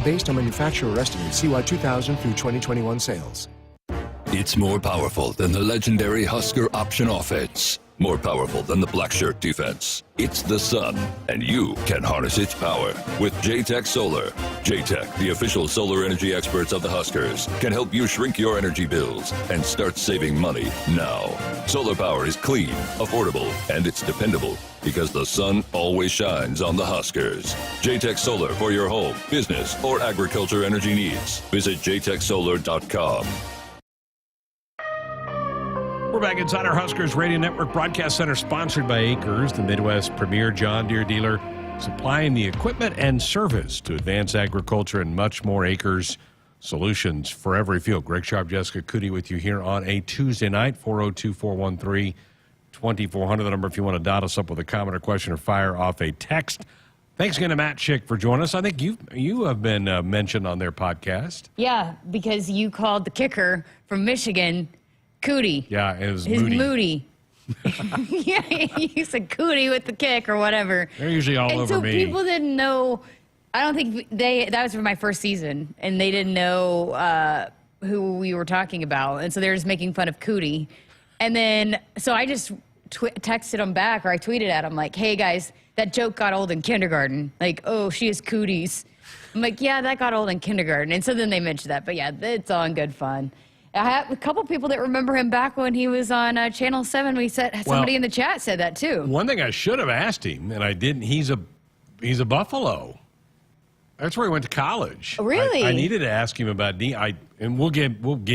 Based on manufacturer estimates, CY 2000 through 2021 sales. It's more powerful than the legendary Husker option offense. more powerful than the black shirt defense. It's the sun, and you can harness its power with JTech Solar. JTech, the official solar energy experts of the Huskers, can help you shrink your energy bills and start saving money now. Solar power is clean, affordable, and it's dependable because the sun always shines on the Huskers. JTech Solar for your home, business, or agriculture energy needs. Visit jtechsolar.com. We're back inside our Huskers Radio Network Broadcast Center, sponsored by Acres, the Midwest premier John Deere dealer, supplying the equipment and service to advance agriculture and much more. Acres, solutions for every field. Greg Sharpe, Jessica Coody with you here on a Tuesday night, 402-413-2400, the number if you want to dot us up with a comment or question or fire off a text. Thanks again to Matt Schick for joining us. I think you have been mentioned on their podcast. Yeah, because you called the kicker from Michigan Coody. Yeah, it was His Moody. Yeah, you said Coody with the kick or whatever. They're usually all over so me. People didn't know. I don't think that was for my first season, and they didn't know who we were talking about, and so they were just making fun of Coody. And then, so I just texted them back, or I tweeted at them like, "Hey guys, that joke got old in kindergarten. Like, oh, she is Cooties." I'm like, "Yeah, that got old in kindergarten." And so then they mentioned that, but yeah, it's all in good fun. I have a couple people that remember him back when he was on Channel 7. Somebody in the chat said that too. One thing I should have asked him, and I didn't. He's a Buffalo. That's where he went to college. Really? I needed to ask him about and we'll get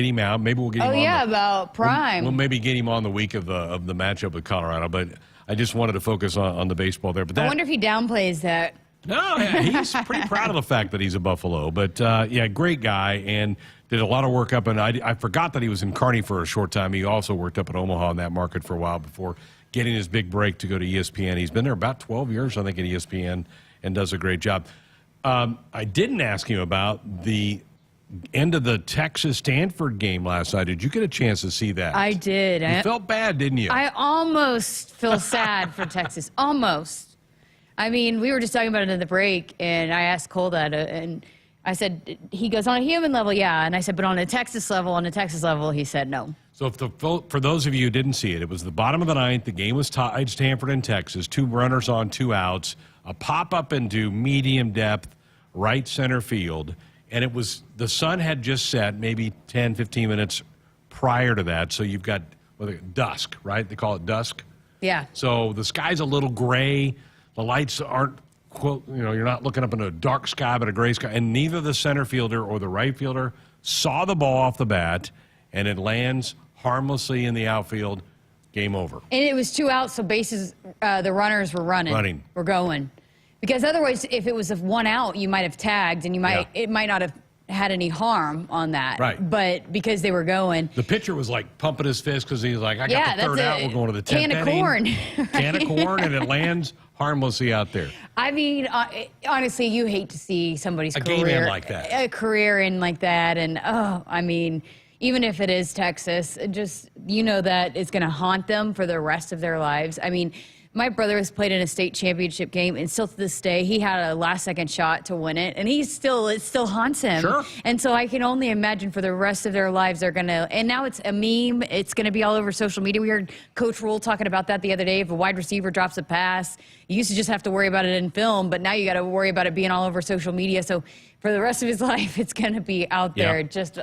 him out. Maybe we'll get him. Oh on yeah, about Prime. We'll maybe get him on the week of the matchup with Colorado. But I just wanted to focus on the baseball there. But I wonder if he downplays that. No, yeah, he's pretty proud of the fact that he's a Buffalo. But yeah, great guy and did a lot of work up. And I forgot that he was in Kearney for a short time. He also worked up at Omaha in that market for a while before getting his big break to go to ESPN. He's been there about 12 years, I think, at ESPN and does a great job. I didn't ask him about the end of the Texas-Stanford game last night. Did you get a chance to see that? I did. You felt bad, didn't you? I almost feel sad for Texas. Almost. I mean, we were just talking about it in the break, and I asked Cole that, and I said, he goes, on a human level, yeah. And I said, but on a Texas level, he said no. So for those of you who didn't see it, it was the bottom of the ninth. The game was tied, Stanford and Texas. 2 runners on, 2 outs. A pop-up into medium depth right center field. And it was, the sun had just set maybe 10, 15 minutes prior to that. So you've got dusk, right? They call it dusk. Yeah. So the sky's a little gray. The lights aren't, you're not looking up in a dark sky, but a gray sky. And neither the center fielder or the right fielder saw the ball off the bat, and it lands harmlessly in the outfield. Game over. And it was 2 outs, so bases, the runners were running. Were going. Because otherwise, if it was 1 out, you might have tagged, and it might not have had any harm on that. Right. But because they were going. The pitcher was like pumping his fist because he was like, I got the 3rd out. We're going to the 10th inning. Can of corn. Can of corn, and it lands harmlessly out there. I mean, honestly, you hate to see somebody's game end like that. A career in like that. And, I mean, even if it is Texas, just, that it's going to haunt them for the rest of their lives. I mean, my brother has played in a state championship game, and still to this day, he had a last-second shot to win it, and it still haunts him. Sure. And so I can only imagine for the rest of their lives, they're going to, and now it's a meme. It's going to be all over social media. We heard Coach Rule talking about that the other day. If a wide receiver drops a pass, you used to just have to worry about it in film, but now you got to worry about it being all over social media. So for the rest of his life, it's going to be out there. Just,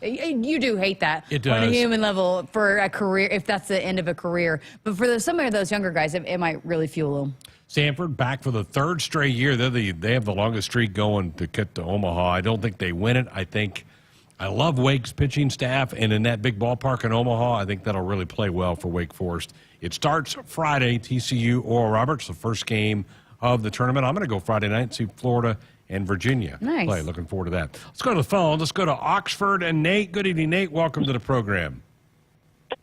you do hate that. It does. On a human level for a career, if that's the end of a career. But for some of those younger guys, it might really fuel them. Stanford back for the 3rd straight year. They have the longest streak going to get to Omaha. I don't think they win it. I love Wake's pitching staff, and in that big ballpark in Omaha, I think that'll really play well for Wake Forest. It starts Friday, TCU, Oral Roberts, the first game of the tournament. I'm going to go Friday night and see Florida and Virginia play. Looking forward to that. Let's go to the phone. Let's go to Oxford and Nate. Good evening, Nate. Welcome to the program.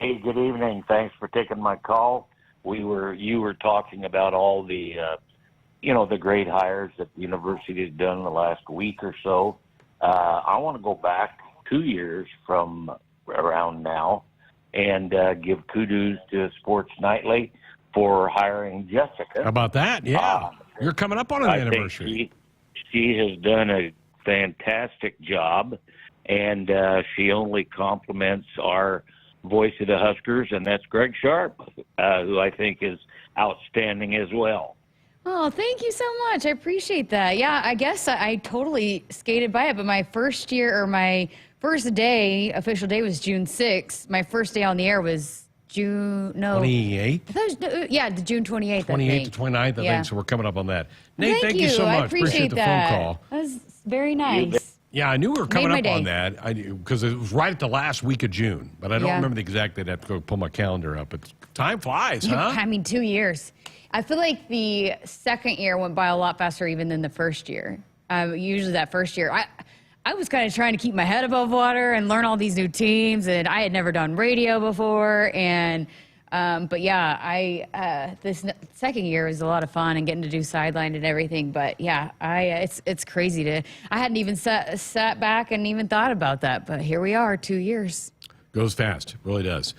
Hey, good evening. Thanks for taking my call. You were talking about all the, the great hires that the university has done in the last week or so. I want to go back 2 years from around now and give kudos to Sports Nightly for hiring Jessica. How about that? Yeah. You're coming up on an anniversary. She has done a fantastic job, and she only compliments our voice of the Huskers, and that's Greg Sharpe, who I think is outstanding as well. Oh, thank you so much. I appreciate that. Yeah, I guess I totally skated by it, but my first year or my first day, official day was June 6th. My first day on the air was June, 28th? Yeah, June 28th, 28th to 29th, I think, so we're coming up on that. Nate, thank you you so much. I appreciate the that. phone call. That was very nice. Yeah, I knew we were coming Made up my on day. that because it was right at the last week of June, but I don't remember the exact date. I have to go pull my calendar up. It's time flies, huh? I mean, 2 years. I feel like the second year went by a lot faster even than the first year. Usually that first year, I was kind of trying to keep my head above water and learn all these new teams, and I had never done radio before. And but yeah, this second year was a lot of fun and getting to do sideline and everything. But yeah, it's crazy I hadn't even sat back and even thought about that. But here we are, 2 years. Goes fast, really does.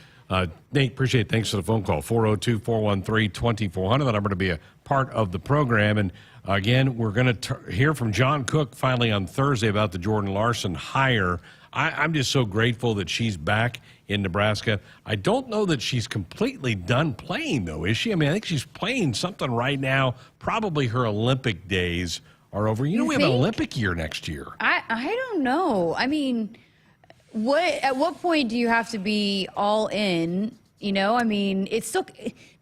Nate, appreciate it. Thanks for the phone call. 402-413-2400. That number to be a part of the program. And again, we're going to hear from John Cook finally on Thursday about the Jordan Larson hire. I'm just so grateful that she's back in Nebraska. I don't know that she's completely done playing, though, is she? I mean, I think she's playing something right now. Probably her Olympic days are over. You know, we have an Olympic year next year. I don't know. I mean, at what point do you have to be all in? You know, I mean, it's still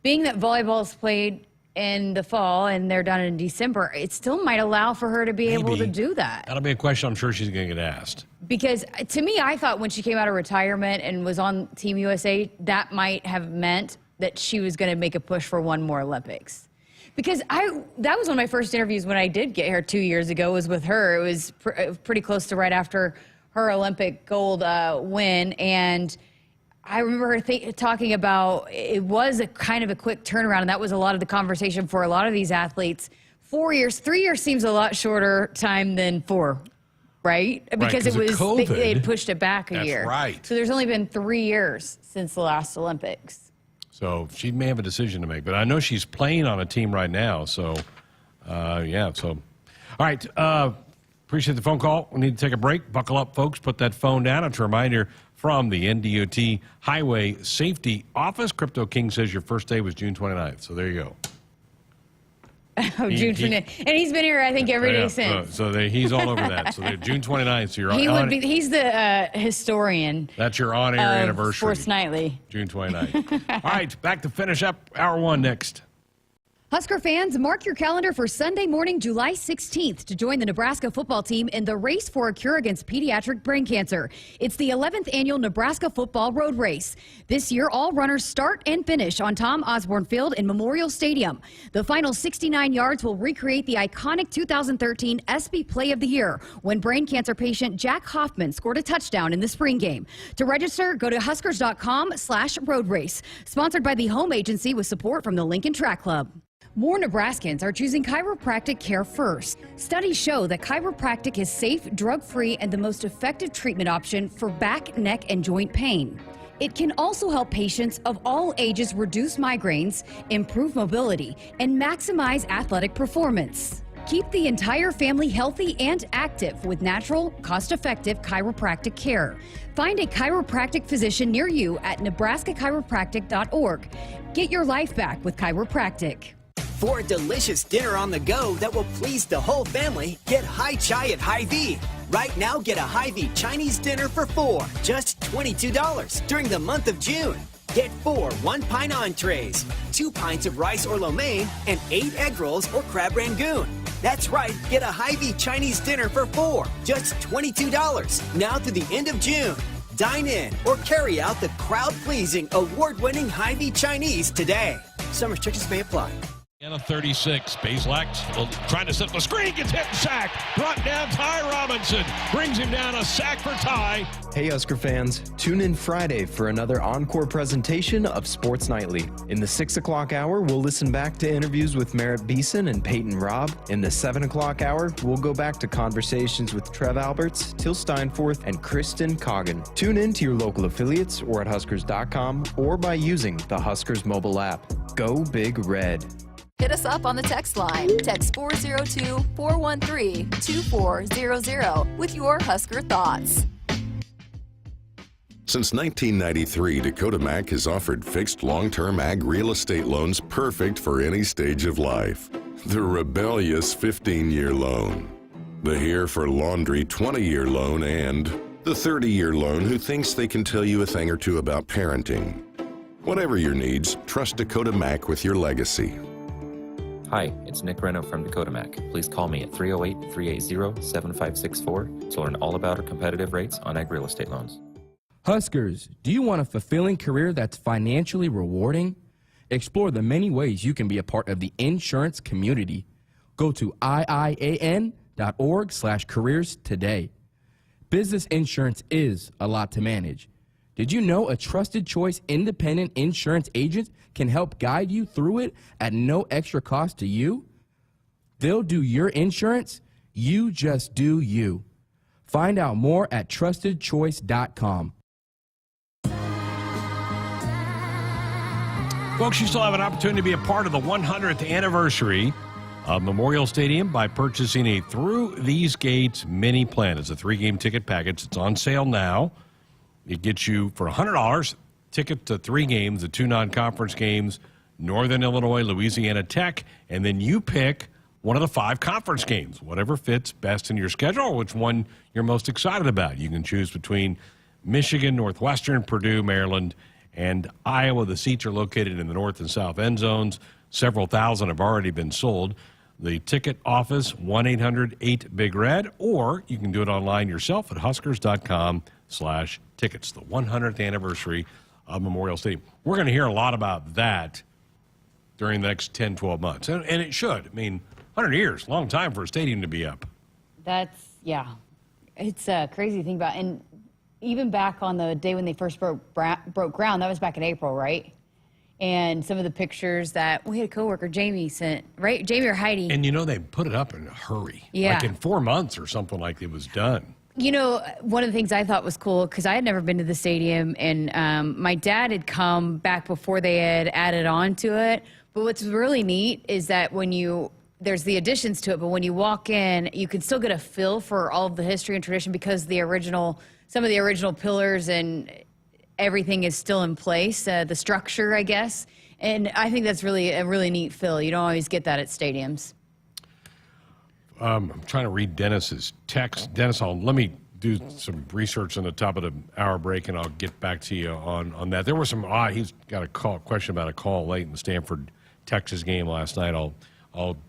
being that volleyball is played in the fall and they're done in December. It still might allow for her to be able to do that. That'll be a question I'm sure she's going to get asked. Because to me, I thought when she came out of retirement and was on Team USA, that might have meant that she was going to make a push for one more Olympics. Because that was one of my first interviews when I did get her 2 years ago, was with her. It was pretty close to right after her Olympic gold win. And I remember her talking about it was a kind of a quick turnaround, and that was a lot of the conversation for a lot of these athletes. 4 years, 3 years seems a lot shorter time than 4, right? Because it was they had pushed it back a year. That's right. So there's only been 3 years since the last Olympics. So she may have a decision to make, but I know she's playing on a team right now. So, yeah. So, all right. Appreciate the phone call. We need to take a break. Buckle up, folks. Put that phone down. It's a reminder from the NDOT Highway Safety Office. Crypto King says your first day was June 29th. So there you go. Oh, June 29th. And he's been here, I think, every day since. So he's all over that. So June 29th. So he's the historian. That's your on-air anniversary. Sports Nightly. June 29th. All right, back to finish up hour one next. Husker fans, mark your calendar for Sunday morning, July 16th to join the Nebraska football team in the race for a cure against pediatric brain cancer. It's the 11th annual Nebraska Football Road Race. This year, all runners start and finish on Tom Osborne Field in Memorial Stadium. The final 69 yards will recreate the iconic 2013 ESPY Play of the Year when brain cancer patient Jack Hoffman scored a touchdown in the spring game. To register, go to huskers.com/road race. Sponsored by the Home Agency with support from the Lincoln Track Club. More Nebraskans are choosing chiropractic care first. Studies show that chiropractic is safe, drug-free, and the most effective treatment option for back, neck, and joint pain. It can also help patients of all ages reduce migraines, improve mobility, and maximize athletic performance. Keep the entire family healthy and active with natural, cost-effective chiropractic care. Find a chiropractic physician near you at nebraska-chiropractic.org. Get your life back with chiropractic. For a delicious dinner on the go that will please the whole family, get Hai Chai at Hy-Vee. Right now, get a Hy-Vee Chinese dinner for 4, just $22 during the month of June. Get 4 one-pint entrees, 2 pints of rice or lo mein, and 8 egg rolls or crab rangoon. That's right, get a Hy-Vee Chinese dinner for 4, just $22, now through the end of June. Dine in or carry out the crowd-pleasing, award-winning Hy-Vee Chinese today. Some restrictions may apply. And a 36. Baselak trying to set the screen, gets hit and sacked. Brought down Ty Robinson. Brings him down, a sack for Ty. Hey Husker fans, tune in Friday for another encore presentation of Sports Nightly. In the 6 o'clock hour, we'll listen back to interviews with Merritt Beeson and Peyton Robb. In the 7 o'clock hour, we'll go back to conversations with Trev Alberts, Till Steinforth, and Kristen Coggan. Tune in to your local affiliates or at Huskers.com or by using the Huskers mobile app. Go Big Red. Hit us up on the text line. Text 402-413-2400 with your Husker thoughts. Since 1993, Dakota Mac has offered fixed long-term ag real estate loans perfect for any stage of life. The rebellious 15-year loan, the here for laundry 20-year loan, and the 30-year loan who thinks they can tell you a thing or two about parenting. Whatever your needs, trust Dakota Mac with your legacy. Hi, it's Nick Reno from Dakota Mac. Please call me at 308-380-7564 to learn all about our competitive rates on ag real estate loans. Huskers, do you want a fulfilling career that's financially rewarding? Explore the many ways you can be a part of the insurance community. Go to iian.org/careers today. Business insurance is a lot to manage. Did you know a trusted choice independent insurance agent can help guide you through it at no extra cost to you? They'll do your insurance. You just do you. Find out more at trustedchoice.com. Folks, you still have an opportunity to be a part of the 100th anniversary of Memorial Stadium by purchasing a Through These Gates mini plan. It's a 3-game ticket package. It's on sale now. It gets you, for $100, ticket to 3 games, the 2 non-conference games, Northern Illinois, Louisiana Tech, and then you pick one of the 5 conference games, whatever fits best in your schedule or which one you're most excited about. You can choose between Michigan, Northwestern, Purdue, Maryland, and Iowa. The seats are located in the north and south end zones. Several thousand have already been sold. The ticket office, 1-800-8-BIG-RED, or you can do it online yourself at huskers.com/tickets. The 100th anniversary of Memorial Stadium. We're going to hear a lot about that during the next 10, 12 months. And it should. I mean, 100 years, long time for a stadium to be up. That's, yeah. It's a crazy thing about, and even back on the day when they first broke ground, that was back in April, right? And some of the pictures that we had a coworker, Jamie, sent, right? Jamie or Heidi. And you know, they put it up in a hurry. Yeah. Like in 4 months or something, like it was done. You know, one of the things I thought was cool, because I had never been to the stadium, and my dad had come back before they had added on to it. But what's really neat is that there's the additions to it, but when you walk in, you can still get a feel for all of the history and tradition, because some of the original pillars and everything is still in place, the structure, I guess. And I think that's really a really neat feel. You don't always get that at stadiums. I'm trying to read Dennis's text. Dennis, let me do some research on the top of the hour break, and I'll get back to you on that. There was some he's got a question about a call late in the Stanford Texas game last night. I'll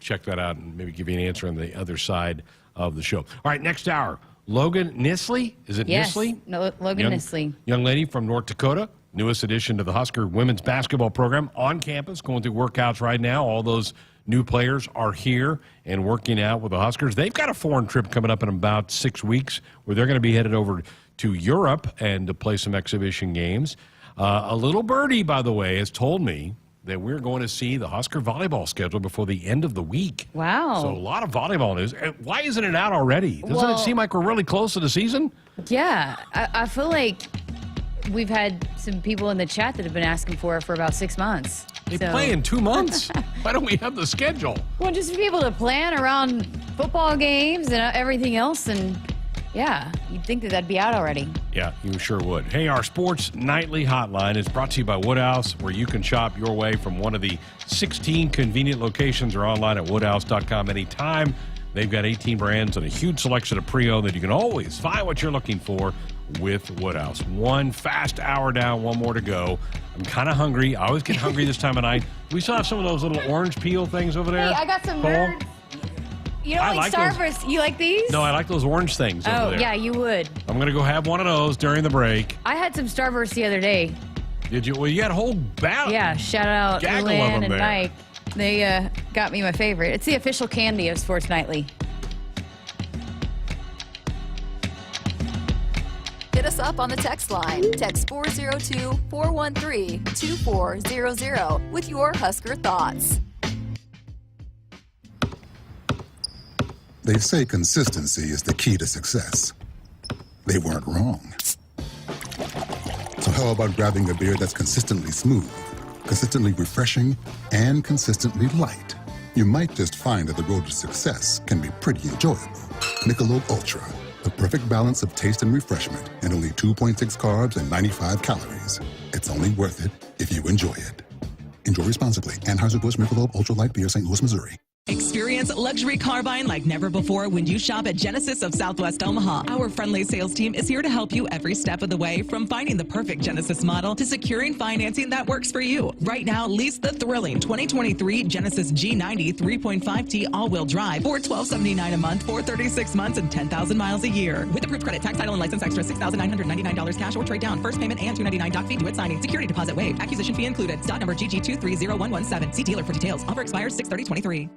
check that out and maybe give you an answer on the other side of the show. All right, next hour, Logan Nisley. Is it yes. Nissley? No, Logan Nisley. Young lady from North Dakota, newest addition to the Husker women's basketball program, on campus, going through workouts right now. All those new players are here and working out with the Huskers. They've got a foreign trip coming up in about 6 weeks where they're going to be headed over to Europe and to play some exhibition games. A little birdie, by the way, has told me that we're going to see the Husker volleyball schedule before the end of the week. Wow. So a lot of volleyball news. Why isn't it out already? Doesn't it seem like we're really close to the season? Yeah. I feel like we've had some people in the chat that have been asking for it for about 6 months. They play in 2 months. Why don't we have the schedule? Well, just to be able to plan around football games and everything else. And, yeah, you'd think that that'd be out already. Yeah, you sure would. Hey, our Sports Nightly Hotline is brought to you by Woodhouse, where you can shop your way from one of the 16 convenient locations or online at woodhouse.com anytime. They've got 18 brands and a huge selection of pre-owned that you can always find what you're looking for with Woodhouse. One fast hour down, one more to go. I'm kind of hungry. I always get hungry this time of night. We still have some of those little orange peel things over there. Hey, I got some Cole? nerds. You don't like Starburst? You like these? No, I like those orange things over there. Yeah, you would. I'm going to go have one of those during the break. I had some Starburst the other day. Did you? Well, you had a whole battle. Yeah, shout out Lynn and Mike. They got me my favorite. It's the official candy of Sports Nightly. Hit us up on the text line. Text 402-413-2400 with your Husker thoughts. They say consistency is the key to success. They weren't wrong. So how about grabbing a beer that's consistently smooth, consistently refreshing, and consistently light? You might just find that the road to success can be pretty enjoyable. Michelob Ultra, The perfect balance of taste and refreshment, and only 2.6 carbs and 95 calories. It's only worth it if you enjoy it. Enjoy responsibly. Anheuser-Busch Michelob Ultra Light Beer, St. Louis, Missouri. Experience luxury car buying like never before when you shop at Genesis of Southwest Omaha. Our friendly sales team is here to help you every step of the way, from finding the perfect Genesis model to securing financing that works for you. Right now, lease the thrilling 2023 Genesis G90 3.5T all-wheel drive for $1,279 a month for 36 months and 10,000 miles a year. With approved credit, tax, title, and license extra, $6,999 cash or trade down. First payment and $299 doc fee due at signing. Security deposit waived. Acquisition fee included. Stock number GG230117. See dealer for details. Offer expires 6/30/23.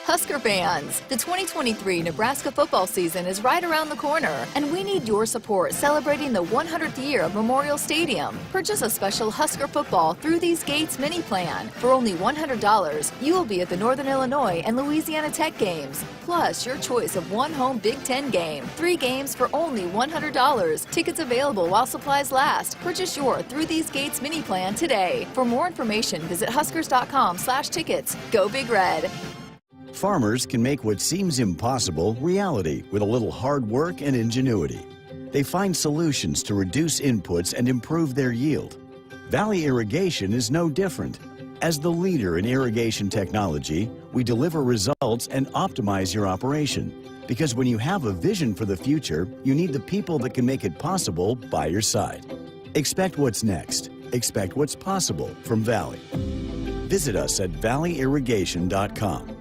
Husker fans, the 2023 Nebraska football season is right around the corner, and we need your support celebrating the 100th year of Memorial Stadium. Purchase a special Husker football Through These Gates mini plan. For only $100, you will be at the Northern Illinois and Louisiana Tech games, plus your choice of one home Big Ten game. 3 games for only $100. Tickets available while supplies last. Purchase your Through These Gates mini plan today. For more information, visit huskers.com/tickets. Go Big Red. Farmers can make what seems impossible reality with a little hard work and ingenuity. They find solutions to reduce inputs and improve their yield. Valley Irrigation is no different. As the leader in irrigation technology, we deliver results and optimize your operation. Because when you have a vision for the future, you need the people that can make it possible by your side. Expect what's next. Expect what's possible from Valley. Visit us at valleyirrigation.com.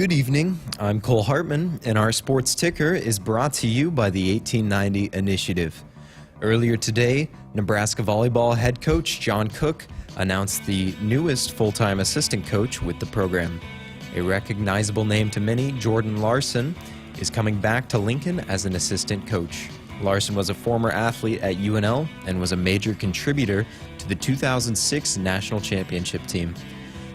Good evening. I'm Cole Hartman, and our sports ticker is brought to you by the 1890 Initiative. Earlier today, Nebraska volleyball head coach John Cook announced the newest full-time assistant coach with the program. A recognizable name to many, Jordan Larson, is coming back to Lincoln as an assistant coach. Larson was a former athlete at UNL and was a major contributor to the 2006 national championship team.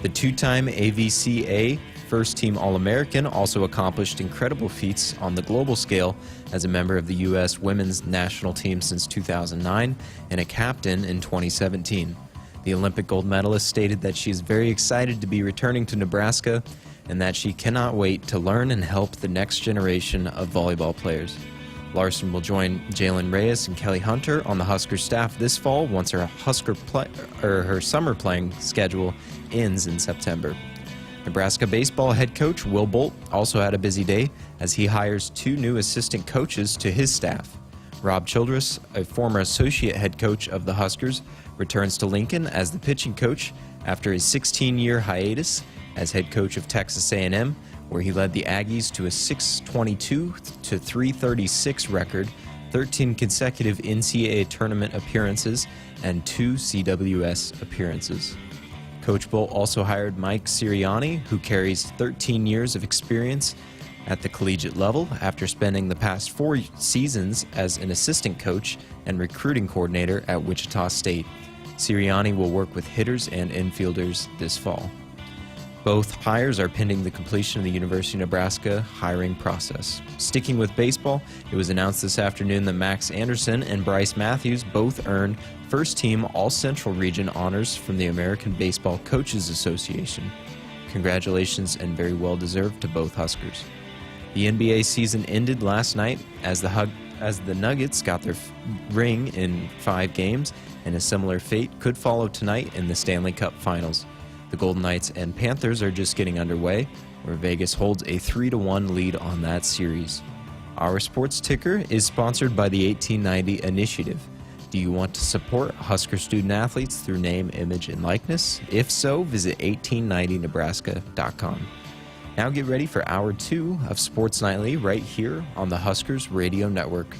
The two-time AVCA first-team All-American also accomplished incredible feats on the global scale as a member of the U.S. women's national team since 2009 and a captain in 2017. The Olympic gold medalist stated that she is very excited to be returning to Nebraska and that she cannot wait to learn and help the next generation of volleyball players. Larson will join Jalen Reyes and Kelly Hunter on the Huskers staff this fall once her her summer playing schedule ends in September. Nebraska baseball head coach Will Bolt also had a busy day as he hires two new assistant coaches to his staff. Rob Childress, a former associate head coach of the Huskers, returns to Lincoln as the pitching coach after a 16-year hiatus as head coach of Texas A&M, where he led the Aggies to a 622-336 record, 13 consecutive NCAA tournament appearances, and 2 CWS appearances. Coach Bolt also hired Mike Sirianni, who carries 13 years of experience at the collegiate level after spending the past 4 seasons as an assistant coach and recruiting coordinator at Wichita State. Sirianni will work with hitters and infielders this fall. Both hires are pending the completion of the University of Nebraska hiring process. Sticking with baseball, it was announced this afternoon that Max Anderson and Bryce Matthews both earned first-team All-Central Region honors from the American Baseball Coaches Association. Congratulations and very well-deserved to both Huskers. The NBA season ended last night as the Nuggets got their ring in 5 games, and a similar fate could follow tonight in the Stanley Cup Finals. The Golden Knights and Panthers are just getting underway, where Vegas holds a 3-1 lead on that series. Our sports ticker is sponsored by the 1890 Initiative. Do you want to support Husker student athletes through name, image, and likeness? If so, visit 1890nebraska.com. Now get ready for Hour 2 of Sports Nightly right here on the Huskers Radio Network.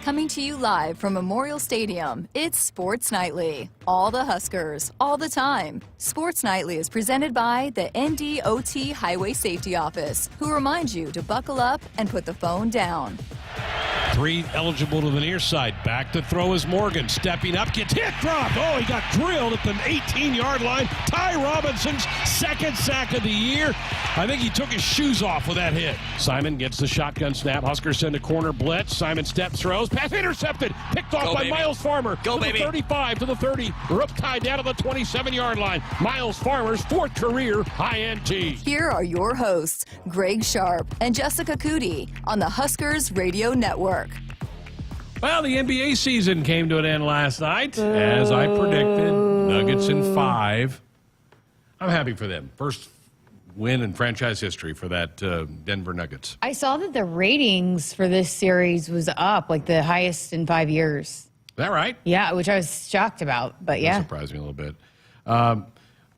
Coming to you live from Memorial Stadium, it's Sports Nightly. All the Huskers, all the time. Sports Nightly is presented by the NDOT Highway Safety Office, who reminds you to buckle up and put the phone down. 3 eligible to the near side. Back to throw is Morgan. Stepping up, gets hit, dropped. Oh, he got drilled at the 18-yard line. Ty Robinson's second sack of the year. I think he took his shoes off with that hit. Simon gets the shotgun snap. Huskers send a corner blitz. Simon steps, throws. Pass intercepted. Picked off by Miles Farmer. Go, to the 35, to the 30. Rook tied down to the 27-yard line. Miles Farmer's 4th career INT. Here are your hosts, Greg Sharpe and Jessica Coody on the Huskers Radio Network. Well, the NBA season came to an end last night, as I predicted. Nuggets in 5. I'm happy for them. First win in franchise history for that Denver Nuggets. I saw that the ratings for this series was up, like the highest in 5 years. Is that right? Yeah, which I was shocked about, but yeah. That surprised me a little bit.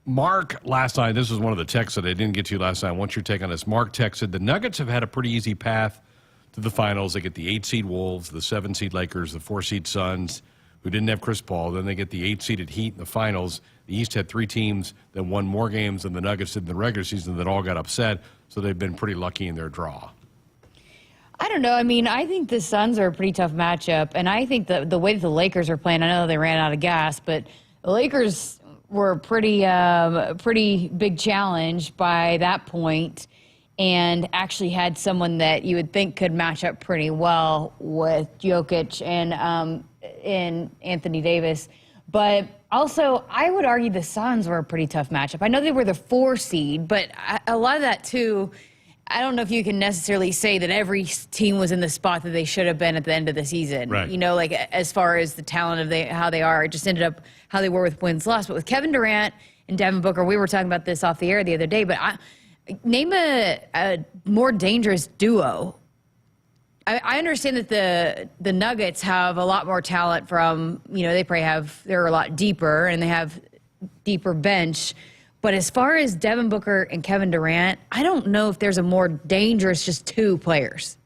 Mark, last night, this was one of the texts that I didn't get to last night. What's your take on this? Mark texted, the Nuggets have had a pretty easy path to the finals. They get the 8-seed Wolves, the 7-seed Lakers, the 4-seed Suns, who didn't have Chris Paul. Then they get the 8-seeded Heat in the finals. The East had 3 teams that won more games than the Nuggets did in the regular season that all got upset, so they've been pretty lucky in their draw. I don't know. I mean, I think the Suns are a pretty tough matchup, and I think the way that the Lakers are playing, I know they ran out of gas, but the Lakers were a pretty big challenge by that point, and actually had someone that you would think could match up pretty well with Jokic and Anthony Davis. But also, I would argue the Suns were a pretty tough matchup. I know they were the 4 seed, but a lot of that, too, I don't know if you can necessarily say that every team was in the spot that they should have been at the end of the season. Right. You know, like as far as the talent of how they are, it just ended up how they were with wins lost. But with Kevin Durant and Devin Booker, we were talking about this off the air the other day, but name a more dangerous duo. I understand that the Nuggets have a lot more talent from, they're a lot deeper and they have deeper bench, But as far as Devin Booker and Kevin Durant, I don't know if there's a more dangerous just two players.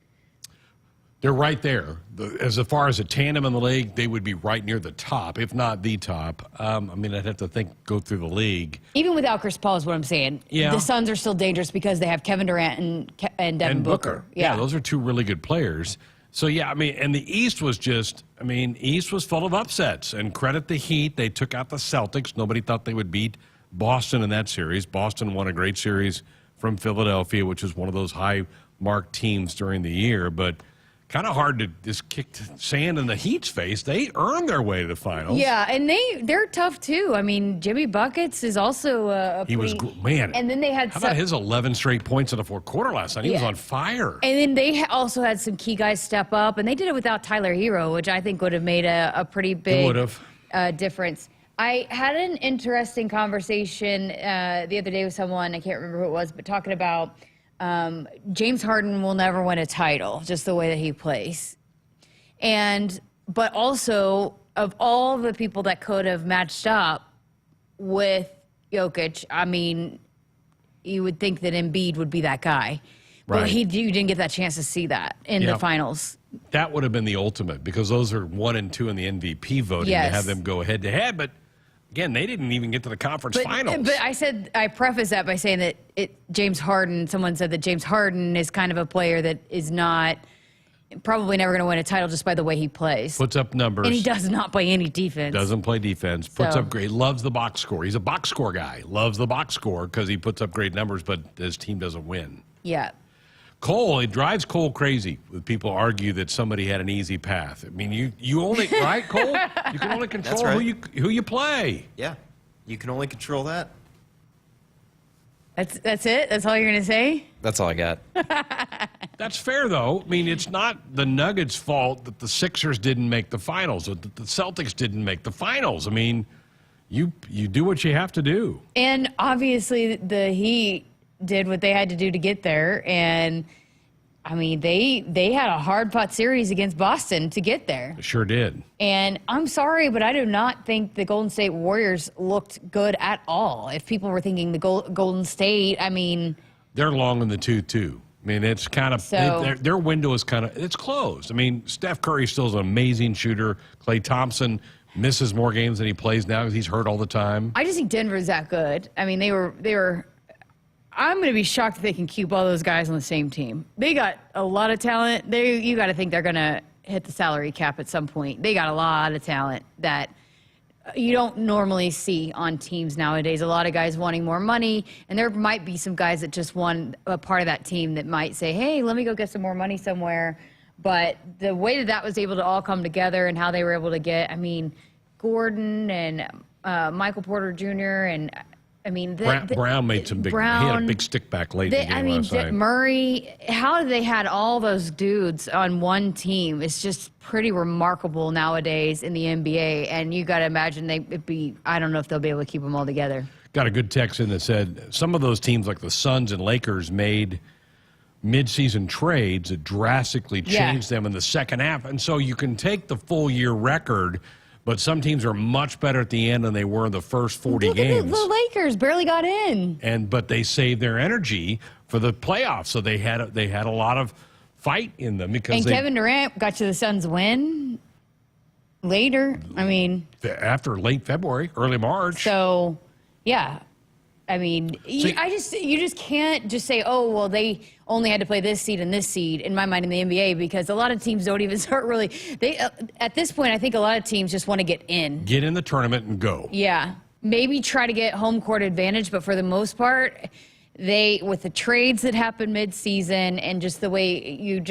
They're right there. As far as a tandem in the league, they would be right near the top, if not the top. I mean, I'd have to go through the league. Even without Chris Paul is what I'm saying. Yeah. The Suns are still dangerous because they have Kevin Durant and Devin Booker. Yeah, those are two really good players. So, yeah, I mean, and the East was East was full of upsets. And credit the Heat. They took out the Celtics. Nobody thought they would beat Boston in that series. Boston won a great series from Philadelphia, which was one of those high-marked teams during the year. But kind of hard to just kick sand in the Heat's face. They earned their way to the finals. Yeah, and they're tough too. I mean, Jimmy Buckets is also man. And then they had how about his 11 straight points in the fourth quarter last night? He was on fire. And then they also had some key guys step up, and they did it without Tyler Hero, which I think would have made a pretty big difference. I had an interesting conversation the other day with someone, I can't remember who it was, but talking about James Harden will never win a title, just the way that he plays. But also, of all the people that could have matched up with Jokic, I mean, you would think that Embiid would be that guy. Right. But you didn't get that chance to see that in the finals. That would have been the ultimate, because those are 1 and 2 in the MVP voting to have them go head-to-head. But again, they didn't even get to the conference finals. But I prefaced that by saying that James Harden, someone said that James Harden is kind of a player that is probably never going to win a title just by the way he plays. Puts up numbers. And he does not play any defense. Doesn't play defense. Puts up great. Loves the box score. He's a box score guy. Loves the box score because he puts up great numbers, but his team doesn't win. Yeah. Cole, it drives Cole crazy when people argue that somebody had an easy path. I mean, you only, right, Cole? You can only control who you play. Yeah, you can only control that. That's it? That's all you're going to say? That's all I got. That's fair, though. I mean, it's not the Nuggets' fault that the Sixers didn't make the finals, or that the Celtics didn't make the finals. I mean, you do what you have to do. And obviously the Heat did what they had to do to get there, and I mean they had a hard-fought series against Boston to get there. Sure did. And I'm sorry, but I do not think the Golden State Warriors looked good at all. If people were thinking the Golden State, I mean, they're long in the tooth too. I mean, it's kind of their window is it's closed. I mean, Steph Curry still is an amazing shooter. Klay Thompson misses more games than he plays now because he's hurt all the time. I just think Denver's that good. I mean, they were. I'm going to be shocked if they can keep all those guys on the same team. They got a lot of talent. You got to think they're going to hit the salary cap at some point. They got a lot of talent that you don't normally see on teams nowadays. A lot of guys wanting more money, and there might be some guys that just want a part of that team that might say, hey, let me go get some more money somewhere. But the way that was able to all come together and how they were able to get, I mean, Gordon and Michael Porter Jr. and I mean, Brown made some big. He had a big stick back late in the game last night. Murray, how they had all those dudes on one team is just pretty remarkable nowadays in the NBA. And you got to imagine I don't know if they'll be able to keep them all together. Got a good text in that said some of those teams like the Suns and Lakers made midseason trades that drastically changed them in the second half. And so you can take the full year record, but some teams are much better at the end than they were in the first 40 games. The Lakers barely got in. But they saved their energy for the playoffs, so they had a lot of fight in them Kevin Durant got to the Suns win later. I mean, after late February, early March. So, yeah. I mean, you just can't just say, oh, well, they only had to play this seed and this seed, in my mind, in the NBA, because a lot of teams don't even start really. At this point, I think a lot of teams just want to get in. Get in the tournament and go. Yeah. Maybe try to get home court advantage, but for the most part, with the trades that happen mid-season and just the way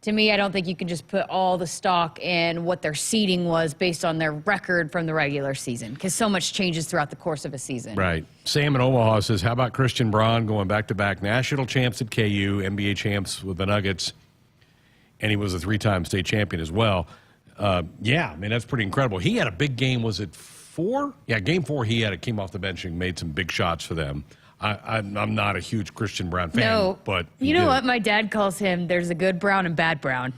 to me, I don't think you can just put all the stock in what their seeding was based on their record from the regular season, because so much changes throughout the course of a season. Right. Sam in Omaha says, how about Christian Braun going back-to-back national champs at KU, NBA champs with the Nuggets, and he was a 3-time state champion as well. Yeah, I mean, that's pretty incredible. He had a big game. Was it 4? Yeah, game 4 he came off the bench and made some big shots for them. I'm not a huge Christian Braun fan, but you know what? My dad calls him, there's a good Brown and bad Brown.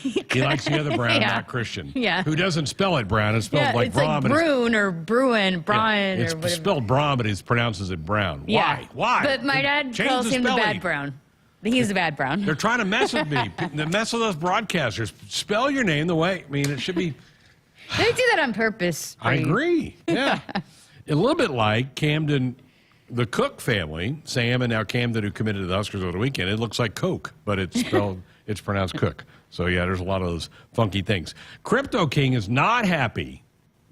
He likes the other Brown, Yeah. not Christian. Yeah. Who doesn't spell it Brown. It's spelled like it's Braun. like but it's- Bruin or Bruin, Brian It's or whatever. spelled Braun, but he pronounces it Brown. Yeah. Why? But my dad Change calls the him the spelling. bad Brown. He's the bad Brown. They're trying to mess with me. They mess with us broadcasters. Spell your name the way. I mean, it should be. They do that on purpose. I agree. Yeah. A little bit like Camden, the Cook family, Sam and now Camden, who committed to the Huskers over the weekend. It looks like Coke, but it's spelled, it's pronounced Cook. So, yeah, there's a lot of those funky things. Crypto King is not happy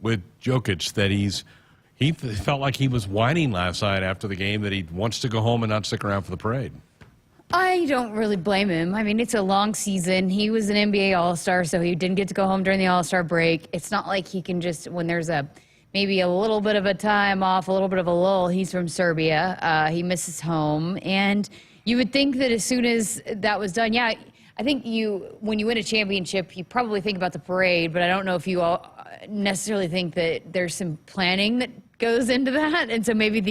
with Jokic that he felt like he was whining last night after the game that he wants to go home and not stick around for the parade. I don't really blame him. I mean, it's a long season. He was an NBA All-Star, so he didn't get to go home during the All-Star break. It's not like he can just, when there's maybe a little bit of a time off, a little bit of a lull. He's from Serbia. He misses home. And you would think that as soon as that was done, yeah, I think when you win a championship, you probably think about the parade, but I don't know if you all necessarily think that there's some planning that goes into that. And so maybe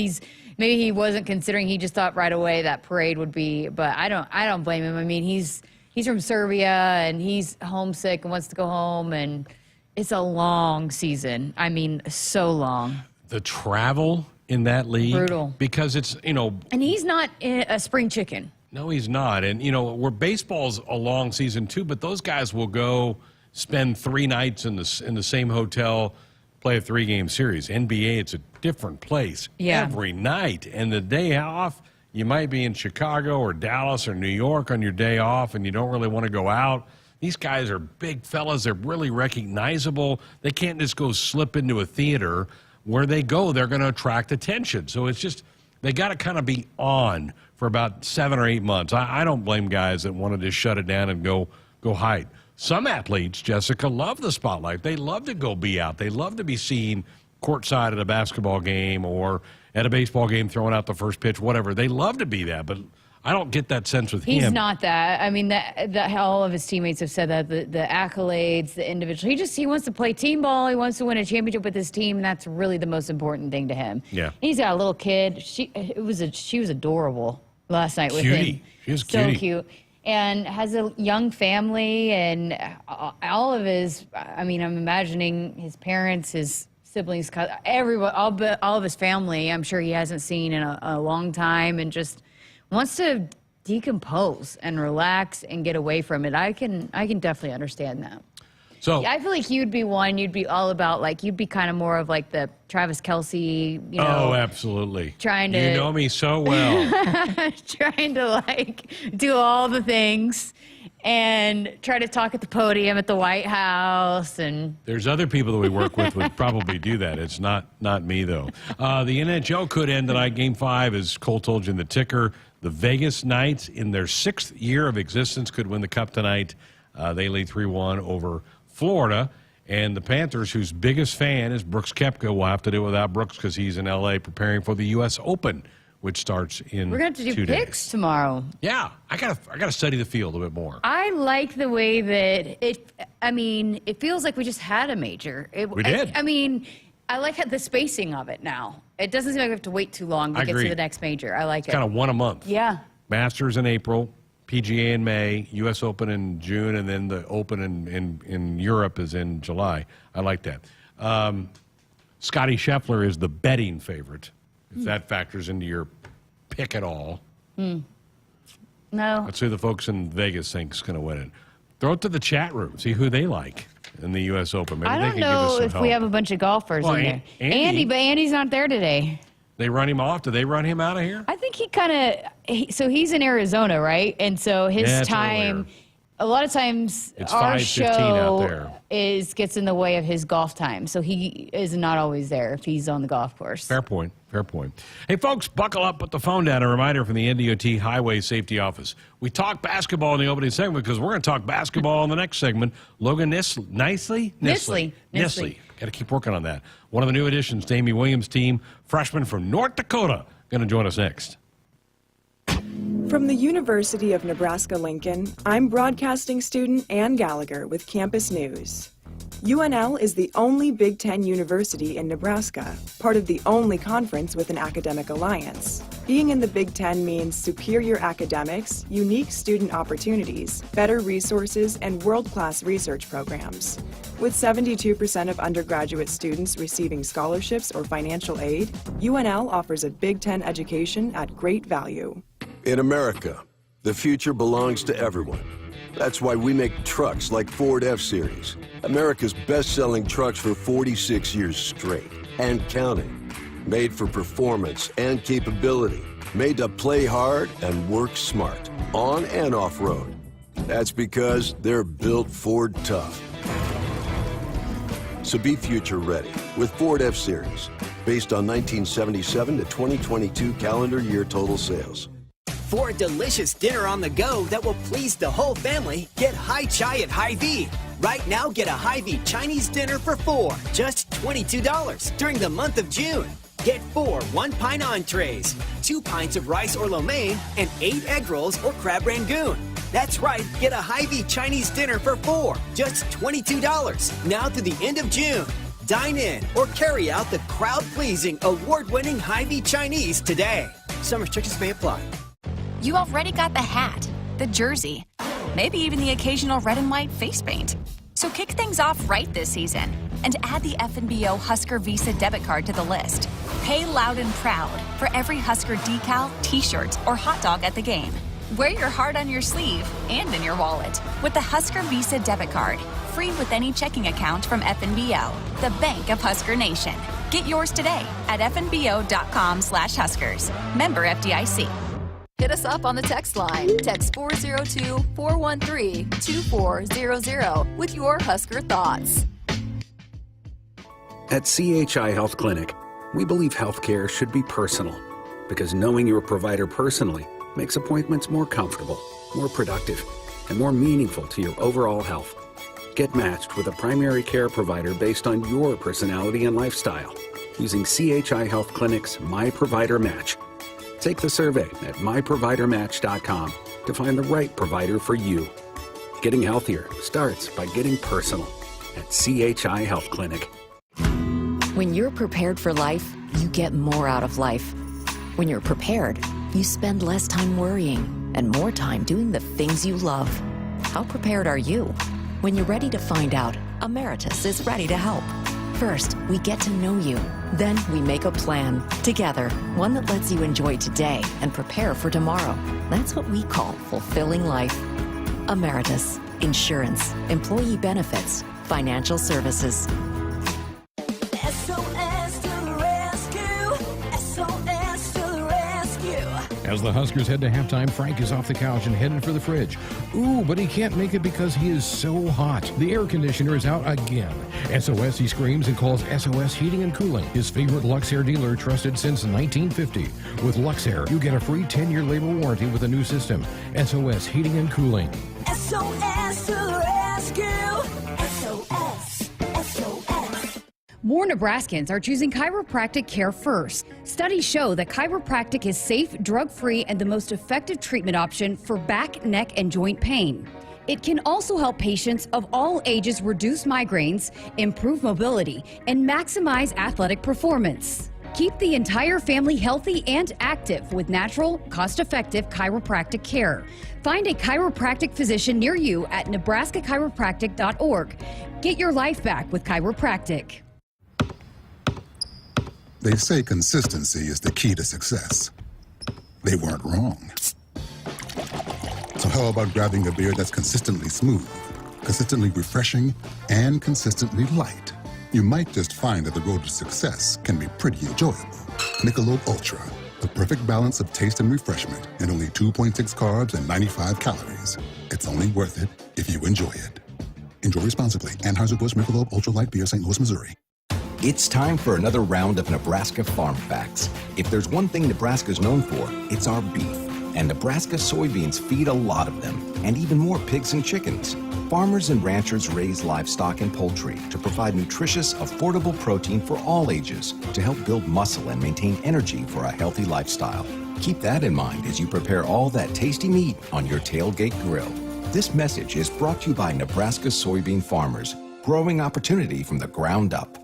he wasn't considering, he just thought right away that parade would be, but I don't blame him. I mean, he's from Serbia and he's homesick and wants to go home, and it's a long season. I mean, so long. The travel in that league. Brutal. Because it's, And he's not a spring chicken. No, he's not. And, where baseball's a long season too, but those guys will go spend 3 nights in the same hotel, play a 3-game series. NBA, it's a different place every night. And the day off, you might be in Chicago or Dallas or New York on your day off, and you don't really want to go out. These guys are big fellas. They're really recognizable. They can't just go slip into a theater. Where they go, they're going to attract attention. So it's just, they got to kind of be on for about 7 or 8 months. I don't blame guys that want to just shut it down and go hide. Some athletes, Jessica, love the spotlight. They love to go be out. They love to be seen courtside at a basketball game or at a baseball game throwing out the first pitch, whatever. They love to be that, but I don't get that sense with him. He's not that. I mean, that all of his teammates have said that, the accolades, the individual. He wants to play team ball. He wants to win a championship with his team, and that's really the most important thing to him. Yeah. He's got a little kid. She was adorable last night with him. She was so cute. And has a young family, and all of his, I mean, I'm imagining his parents, his siblings, everyone, all of his family, I'm sure he hasn't seen in a long time, and just wants to decompose and relax and get away from it. I can definitely understand that. So I feel like you'd be all about, you'd be kind of more of like the Travis Kelce, Oh, absolutely. Trying to. You know me so well. Trying to do all the things and try to talk at the podium at the White House. And There's other people that we work with would probably do that. It's not me, though. The NHL could end tonight. Game 5, as Cole told you in the ticker. The Vegas Knights, in their 6th year of existence, could win the Cup tonight. They lead 3-1 over Florida. And the Panthers, whose biggest fan is Brooks Koepka, will have to do it without Brooks because he's in L.A. preparing for the U.S. Open, which starts in 2 days. we're going to have to do picks tomorrow. Yeah, I gotta study the field a bit more. I like the way that it feels like we just had a major. We did. I like the spacing of it now. It doesn't seem like we have to wait too long to I get agree. to the next major. I like it. Kind of one a month. Yeah. Masters in April, PGA in May, U.S. Open in June, and then the Open in Europe is in July. I like that. Scotty Scheffler is the betting favorite, if that factors into your pick at all. No. Let's see who the folks in Vegas think is going to win it. Throw it to the chat room. See who they like in the U.S. Open. Maybe I they don't can give us know some if help. we have a bunch of golfers in there. Andy, But Andy's not there today. They run him off. Do they run him out of here? I think so he's in Arizona, right? And so his Yeah, it's time, earlier. a lot of times It's our 5:15 out there. show gets in the way of his golf time. So he is not always there if he's on the golf course. Fair point. Fair point. Hey, folks, buckle up, put the phone down. A reminder from the NDOT Highway Safety Office. We talked basketball in the opening segment because we're going to talk basketball in the next segment. Logan Nisley. Got to keep working on that. One of the new additions to Amy Williams' team, freshman from North Dakota, going to join us next. From the University of Nebraska-Lincoln, I'm broadcasting student Ann Gallagher with Campus News. UNL is the only Big Ten university in Nebraska, part of the only conference with an academic alliance. Being in the Big Ten means superior academics, unique student opportunities, better resources, and world-class research programs. With 72% of undergraduate students receiving scholarships or financial aid, UNL offers a Big Ten education at great value. In America, the future belongs to everyone. That's why we make trucks like Ford F-Series, America's best-selling trucks for 46 years straight, and counting. Made for performance and capability, made to play hard and work smart, on and off-road. That's because they're built Ford tough. So be future ready with Ford F-Series, based on 1977 to 2022 calendar year total sales. For a delicious dinner on the go that will please the whole family, get Hai Chai at Hy-Vee. Right now, get a Hy-Vee Chinese dinner for $4, just $22 during the month of June. Get 4 one-pint entrees, 2 pints of rice or lo mein, and 8 egg rolls or crab rangoon. That's right, get a Hy-Vee Chinese dinner for $4, just $22, now through the end of June. Dine in or carry out the crowd-pleasing, award-winning Hy-Vee Chinese today. Some restrictions may apply. You already got the hat, the jersey, maybe even the occasional red and white face paint. So kick things off right this season and add the FNBO Husker Visa debit card to the list. Pay loud and proud for every Husker decal, t-shirt, or hot dog at the game. Wear your heart on your sleeve and in your wallet with the Husker Visa debit card, free with any checking account from FNBO, the bank of Husker Nation. Get yours today at fnbo.com/Huskers. Member FDIC. Hit us up on the text line. Text 402-413-2400 with your Husker thoughts. At CHI Health Clinic, we believe healthcare should be personal because knowing your provider personally makes appointments more comfortable, more productive, and more meaningful to your overall health. Get matched with a primary care provider based on your personality and lifestyle using CHI Health Clinic's My Provider Match. Take the survey at myprovidermatch.com to find the right provider for you. Getting healthier starts by getting personal at CHI Health Clinic. When you're prepared for life, you get more out of life. When you're prepared, you spend less time worrying and more time doing the things you love. How prepared are you? When you're ready to find out, Emeritus is ready to help. First, we get to know you. Then we make a plan together, one that lets you enjoy today and prepare for tomorrow. That's what we call fulfilling life. Emeritus, insurance, employee benefits, financial services. SOS to the rescue! SOS to the rescue! As the Huskers head to halftime, Frank is off the couch and headed for the fridge. Ooh, but he can't make it because he is so hot. The air conditioner is out again. SOS, he screams and calls SOS Heating and Cooling, his favorite Luxair dealer trusted since 1950. With Luxair, you get a free 10-year labor warranty with a new system. SOS Heating and Cooling. SOS to the rescue! SOS! SOS! More Nebraskans are choosing chiropractic care first. Studies show that chiropractic is safe, drug-free, and the most effective treatment option for back, neck, and joint pain. It can also help patients of all ages reduce migraines, improve mobility, and maximize athletic performance. Keep the entire family healthy and active with natural, cost-effective chiropractic care. Find a chiropractic physician near you at nebraska-chiropractic.org. Get your life back with chiropractic. They say consistency is the key to success. They weren't wrong. So how about grabbing a beer that's consistently smooth, consistently refreshing, and consistently light? You might just find that the road to success can be pretty enjoyable. Michelob Ultra, the perfect balance of taste and refreshment, and only 2.6 carbs and 95 calories. It's only worth it if you enjoy it. Enjoy responsibly. Anheuser-Busch Michelob Ultra Light Beer, St. Louis, Missouri. It's time for another round of Nebraska Farm Facts. If there's one thing Nebraska's known for, it's our beef. And Nebraska soybeans feed a lot of them, and even more pigs and chickens. Farmers and ranchers raise livestock and poultry to provide nutritious, affordable protein for all ages to help build muscle and maintain energy for a healthy lifestyle. Keep that in mind as you prepare all that tasty meat on your tailgate grill. This message is brought to you by Nebraska soybean farmers, growing opportunity from the ground up.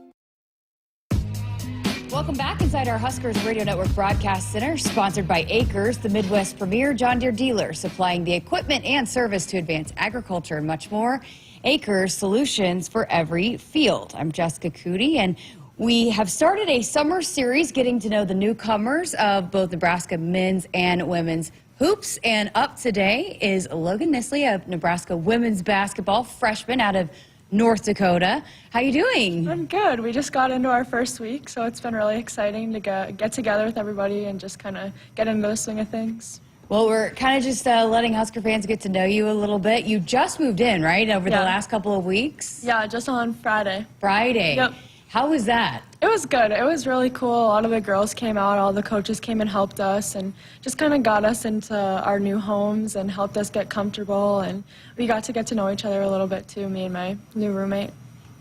Welcome back inside our Huskers Radio Network Broadcast Center, sponsored by Acres, the Midwest premier John Deere dealer, supplying the equipment and service to advance agriculture and much more. Acres, solutions for every field. I'm Jessica Coody, and we have started a summer series getting to know the newcomers of both Nebraska men's and women's hoops. And up today is Logan Nisley, a Nebraska women's basketball freshman out of North Dakota. How you doing? I'm good. We just got into our first week, so it's been really exciting to get together with everybody and just kind of get into the swing of things. Well, we're kind of just letting Husker fans get to know you a little bit. You just moved in, right, over the last couple of weeks? Yeah, just on Friday. Friday. Yep. How was that? It was good. It was really cool. A lot of the girls came out. All the coaches came and helped us and just kind of got us into our new homes and helped us get comfortable. And we got to know each other a little bit, too, me and my new roommate.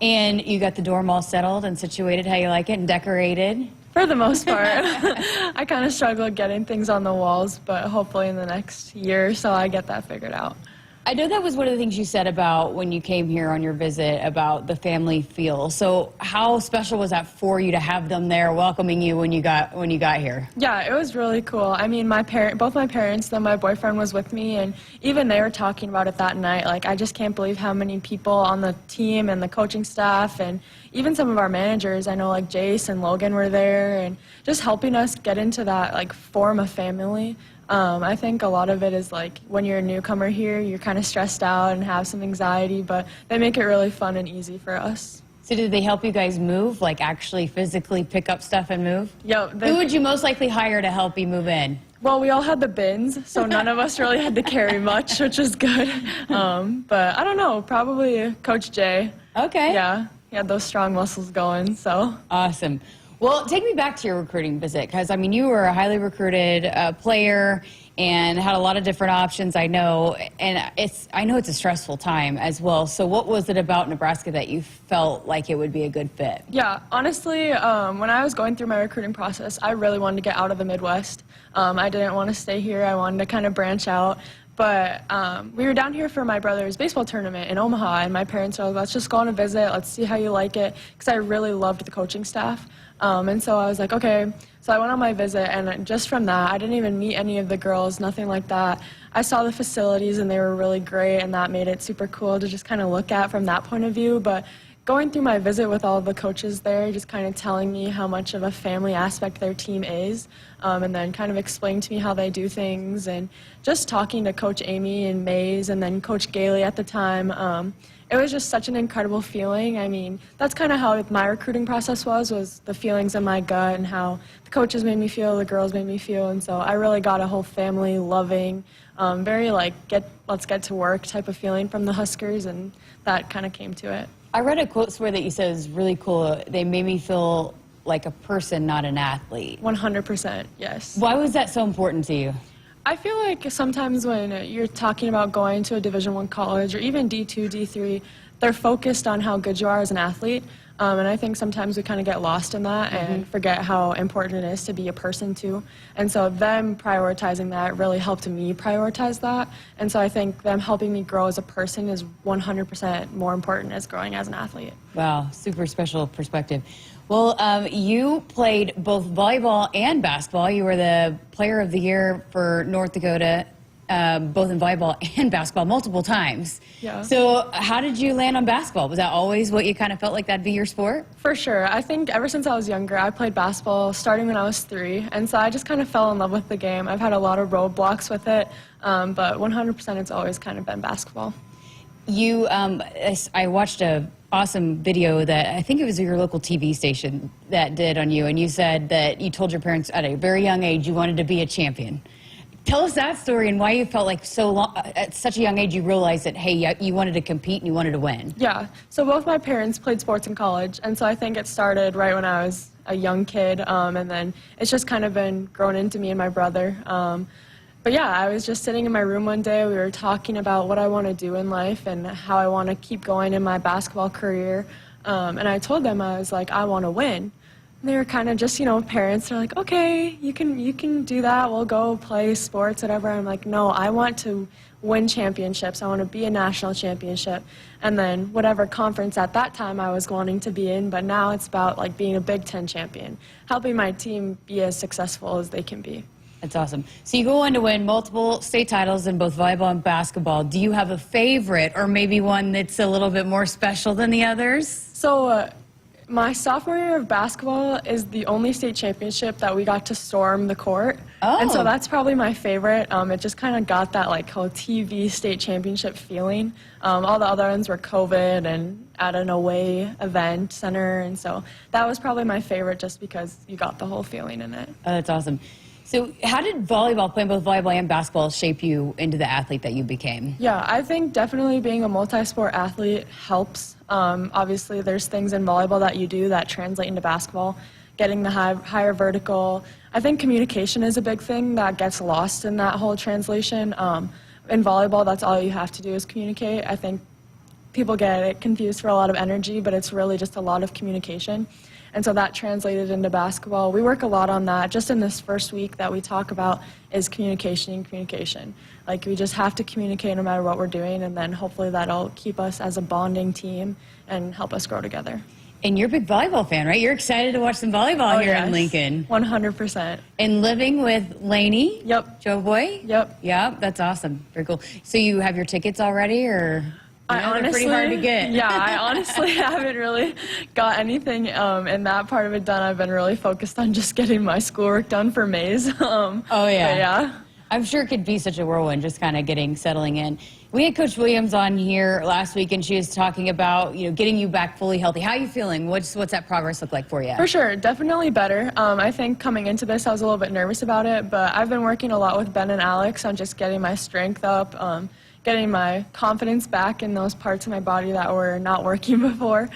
And you got the dorm all settled and situated how you like it and decorated? For the most part. I kind of struggled getting things on the walls, but hopefully in the next year or so I get that figured out. I know that was one of the things you said about when you came here on your visit about the family feel. So how special was that for you to have them there welcoming you when you got here? Yeah, it was really cool. I mean, both my parents, then my boyfriend was with me, and even they were talking about it that night. Like, I just can't believe how many people on the team and the coaching staff and even some of our managers, I know like Jace and Logan were there, and just helping us get into that like form of family. I think a lot of it is like when you're a newcomer here, you're kind of stressed out and have some anxiety, but they make it really fun and easy for us. So did they help you guys move, like actually physically pick up stuff and move? Yep. Who would you most likely hire to help you move in? Well, we all had the bins, so none of us really had to carry much, which is good. But I don't know, probably Coach Jay. Okay. Yeah, he had those strong muscles going, so. Awesome. Well, take me back to your recruiting visit, because, I mean, you were a highly recruited player and had a lot of different options, I know, and I know it's a stressful time as well. So what was it about Nebraska that you felt like it would be a good fit? Yeah, honestly, when I was going through my recruiting process, I really wanted to get out of the Midwest. I didn't want to stay here. I wanted to kind of branch out. But we were down here for my brother's baseball tournament in Omaha, and my parents were like, let's just go on a visit, let's see how you like it, because I really loved the coaching staff. And so I was like, okay. So I went on my visit, and just from that, I didn't even meet any of the girls, nothing like that. I saw the facilities, and they were really great, and that made it super cool to just kind of look at from that point of view. But going through my visit with all of the coaches there, just kind of telling me how much of a family aspect their team is, and then kind of explaining to me how they do things, and just talking to Coach Amy and Mays and then Coach Gailey at the time, it was just such an incredible feeling. I mean, that's kind of how my recruiting process was the feelings in my gut and how the coaches made me feel, the girls made me feel, and so I really got a whole family loving, very like let's get to work type of feeling from the Huskers, and that kind of came to it. I read a quote somewhere that you said was really cool. They made me feel like a person, not an athlete. 100%, yes. Why was that so important to you? I feel like sometimes when you're talking about going to a Division I college or even D2, D3, they're focused on how good you are as an athlete. And I think sometimes we kind of get lost in that and forget how important it is to be a person too. And so them prioritizing that really helped me prioritize that. And so I think them helping me grow as a person is 100% more important as growing as an athlete. Wow, super special perspective. Well, you played both volleyball and basketball. You were the player of the year for North Dakota, both in volleyball and basketball, multiple times. Yeah. So how did you land on basketball? Was that always what you kind of felt like that'd be your sport? For sure. I think ever since I was younger, I played basketball starting when I was 3. And so I just kind of fell in love with the game. I've had a lot of roadblocks with it, but 100% it's always kind of been basketball. You, I watched a awesome video that I think it was your local TV station that did on you, and you said that you told your parents at a very young age you wanted to be a champion. Tell us that story and why you felt like at such a young age you realized that, hey, you wanted to compete and you wanted to win. Yeah, so both my parents played sports in college, and so I think it started right when I was a young kid, and then it's just kind of been grown into me and my brother. But yeah, I was just sitting in my room one day. We were talking about what I want to do in life and how I want to keep going in my basketball career. And I told them, I was like, I want to win. They were kind of just, parents are like, okay, you can do that. We'll go play sports, whatever. I'm like, no, I want to win championships. I want to be a national championship. And then whatever conference at that time I was wanting to be in, but now it's about like being a Big Ten champion, helping my team be as successful as they can be. That's awesome. So you go on to win multiple state titles in both volleyball and basketball. Do you have a favorite or maybe one that's a little bit more special than the others? So my sophomore year of basketball is the only state championship that we got to storm the court. Oh. And so that's probably my favorite. It just kind of got that like whole TV state championship feeling. All the other ones were COVID and at an away event center. And so that was probably my favorite just because you got the whole feeling in it. Oh, that's awesome. So how did playing both volleyball and basketball shape you into the athlete that you became? Yeah, I think definitely being a multi-sport athlete helps. Obviously, there's things in volleyball that you do that translate into basketball, getting the higher vertical. I think communication is a big thing that gets lost in that whole translation. In volleyball, that's all you have to do is communicate. I think people get it confused for a lot of energy, but it's really just a lot of communication. And so that translated into basketball. We work a lot on that. Just in this first week that we talk about is communication. Like we just have to communicate no matter what we're doing, and then hopefully that'll keep us as a bonding team and help us grow together. And you're a big volleyball fan, right? You're excited to watch some volleyball here in Lincoln. 100%. And living with Lainey? Yep. Joe Boy? Yep. Yeah, that's awesome. Very cool. So you have your tickets already, or? They're pretty hard to get. Yeah, I honestly haven't really got anything in that part of it done. I've been really focused on just getting my schoolwork done for Mays. Oh, yeah. But yeah. I'm sure it could be such a whirlwind, just kind of settling in. We had Coach Williams on here last week, and she was talking about, getting you back fully healthy. How are you feeling? What's that progress look like for you? For sure, definitely better. I think coming into this, I was a little bit nervous about it, but I've been working a lot with Ben and Alex on just getting my strength up, getting my confidence back in those parts of my body that were not working before.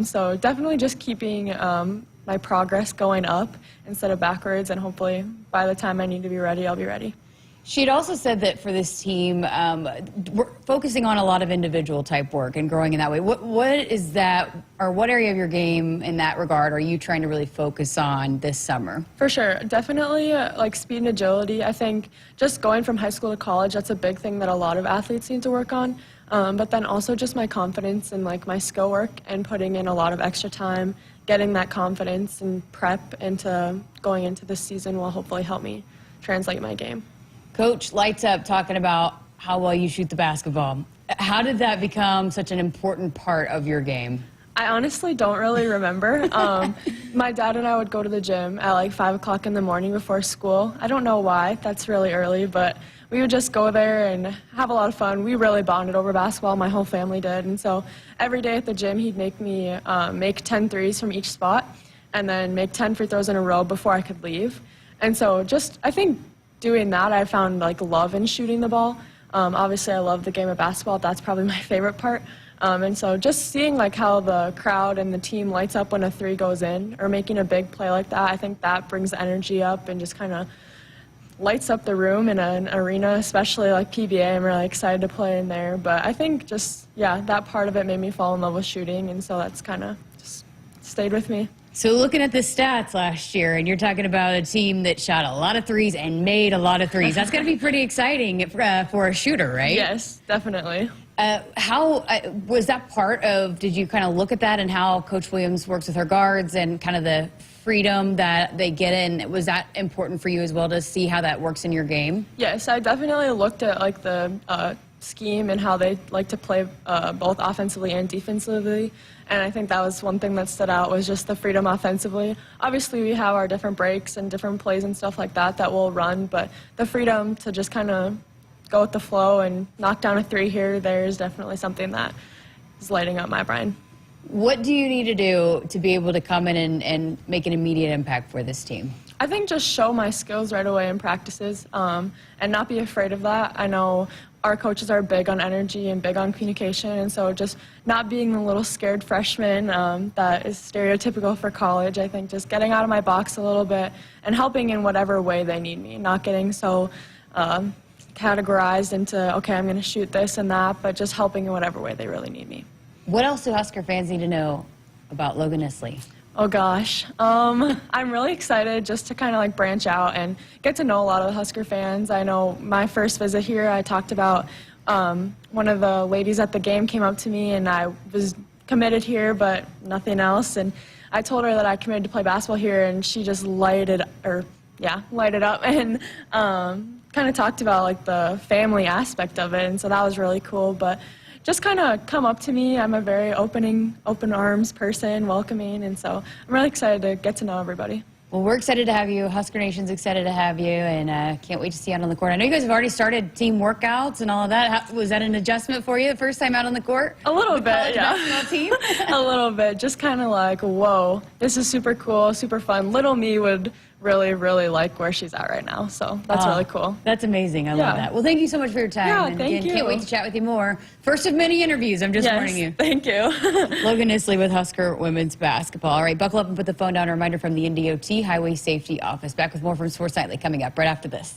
So definitely just keeping my progress going up instead of backwards, and hopefully by the time I need to be ready, I'll be ready. She had also said that for this team, we're focusing on a lot of individual type work and growing in that way. What is that, or what area of your game in that regard are you trying to really focus on this summer? For sure. Definitely like speed and agility. I think just going from high school to college, that's a big thing that a lot of athletes need to work on. But then also just my confidence and like my skill work and putting in a lot of extra time, getting that confidence and prep into going into this season will hopefully help me translate my game. Coach lights up talking about how well you shoot the basketball. How did that become such an important part of your game? I honestly don't really remember. My dad and I would go to the gym at like 5 o'clock in the morning before school. I don't know why, that's really early, but we would just go there and have a lot of fun. We really bonded over basketball, my whole family did. And so every day at the gym, he'd make me make 10 threes from each spot and then make 10 free throws in a row before I could leave. And so just, I think, doing that, I found like love in shooting the ball. Obviously, I love the game of basketball. That's probably my favorite part. And so just seeing like how the crowd and the team lights up when a three goes in or making a big play like that, I think that brings the energy up and just kind of lights up the room in an arena, especially like PBA. I'm really excited to play in there. But I think just, yeah, that part of it made me fall in love with shooting. And so that's kind of just stayed with me. So looking at the stats last year, and you're talking about a team that shot a lot of threes and made a lot of threes. That's going to be pretty exciting for a shooter, right? Yes, definitely. How was that part of, did you kind of look at that and how Coach Williams works with her guards and kind of the freedom that they get in? Was that important for you as well to see how that works in your game? Yes, I definitely looked at like the scheme and how they like to play both offensively and defensively. And I think that was one thing that stood out was just the freedom offensively. Obviously, we have our different breaks and different plays and stuff like that that we'll run, but the freedom to just kind of go with the flow and knock down a three here or there is definitely something that is lighting up my brain. What do you need to do to be able to come in and make an immediate impact for this team? I think just show my skills right away in practices and not be afraid of that. I know our coaches are big on energy and big on communication, and so just not being the little scared freshman that is stereotypical for college. I think just getting out of my box a little bit and helping in whatever way they need me, not getting so categorized into, okay, I'm going to shoot this and that, but just helping in whatever way they really need me. What else do Husker fans need to know about Logan Nisley? Oh gosh, I'm really excited just to kind of like branch out and get to know a lot of the Husker fans. I know my first visit here, I talked about one of the ladies at the game came up to me and I was committed here, but nothing else. And I told her that I committed to play basketball here, and she just lighted up and kind of talked about like the family aspect of it, and so that was really cool. But just kind of come up to me. I'm a very open arms person, welcoming, and so I'm really excited to get to know everybody. Well, we're excited to have you. Husker Nation's excited to have you, and can't wait to see you out on the court. I know you guys have already started team workouts and all of that. Was that an adjustment for you the first time out on the court? A little bit, yeah. Basketball team? A little bit. Just kind of like, whoa, this is super cool, super fun. Little me would really, really like where she's at right now, so that's really cool. That's amazing. I love that. Well, thank you so much for your time. Yeah, and thank you. Can't wait to chat with you more. First of many interviews, I'm just warning you. Thank you. Logan Nisley with Husker women's basketball. All right, buckle up and put the phone down. A reminder from the NDOT Highway Safety Office. Back with more from Sports Nightly coming up right after this.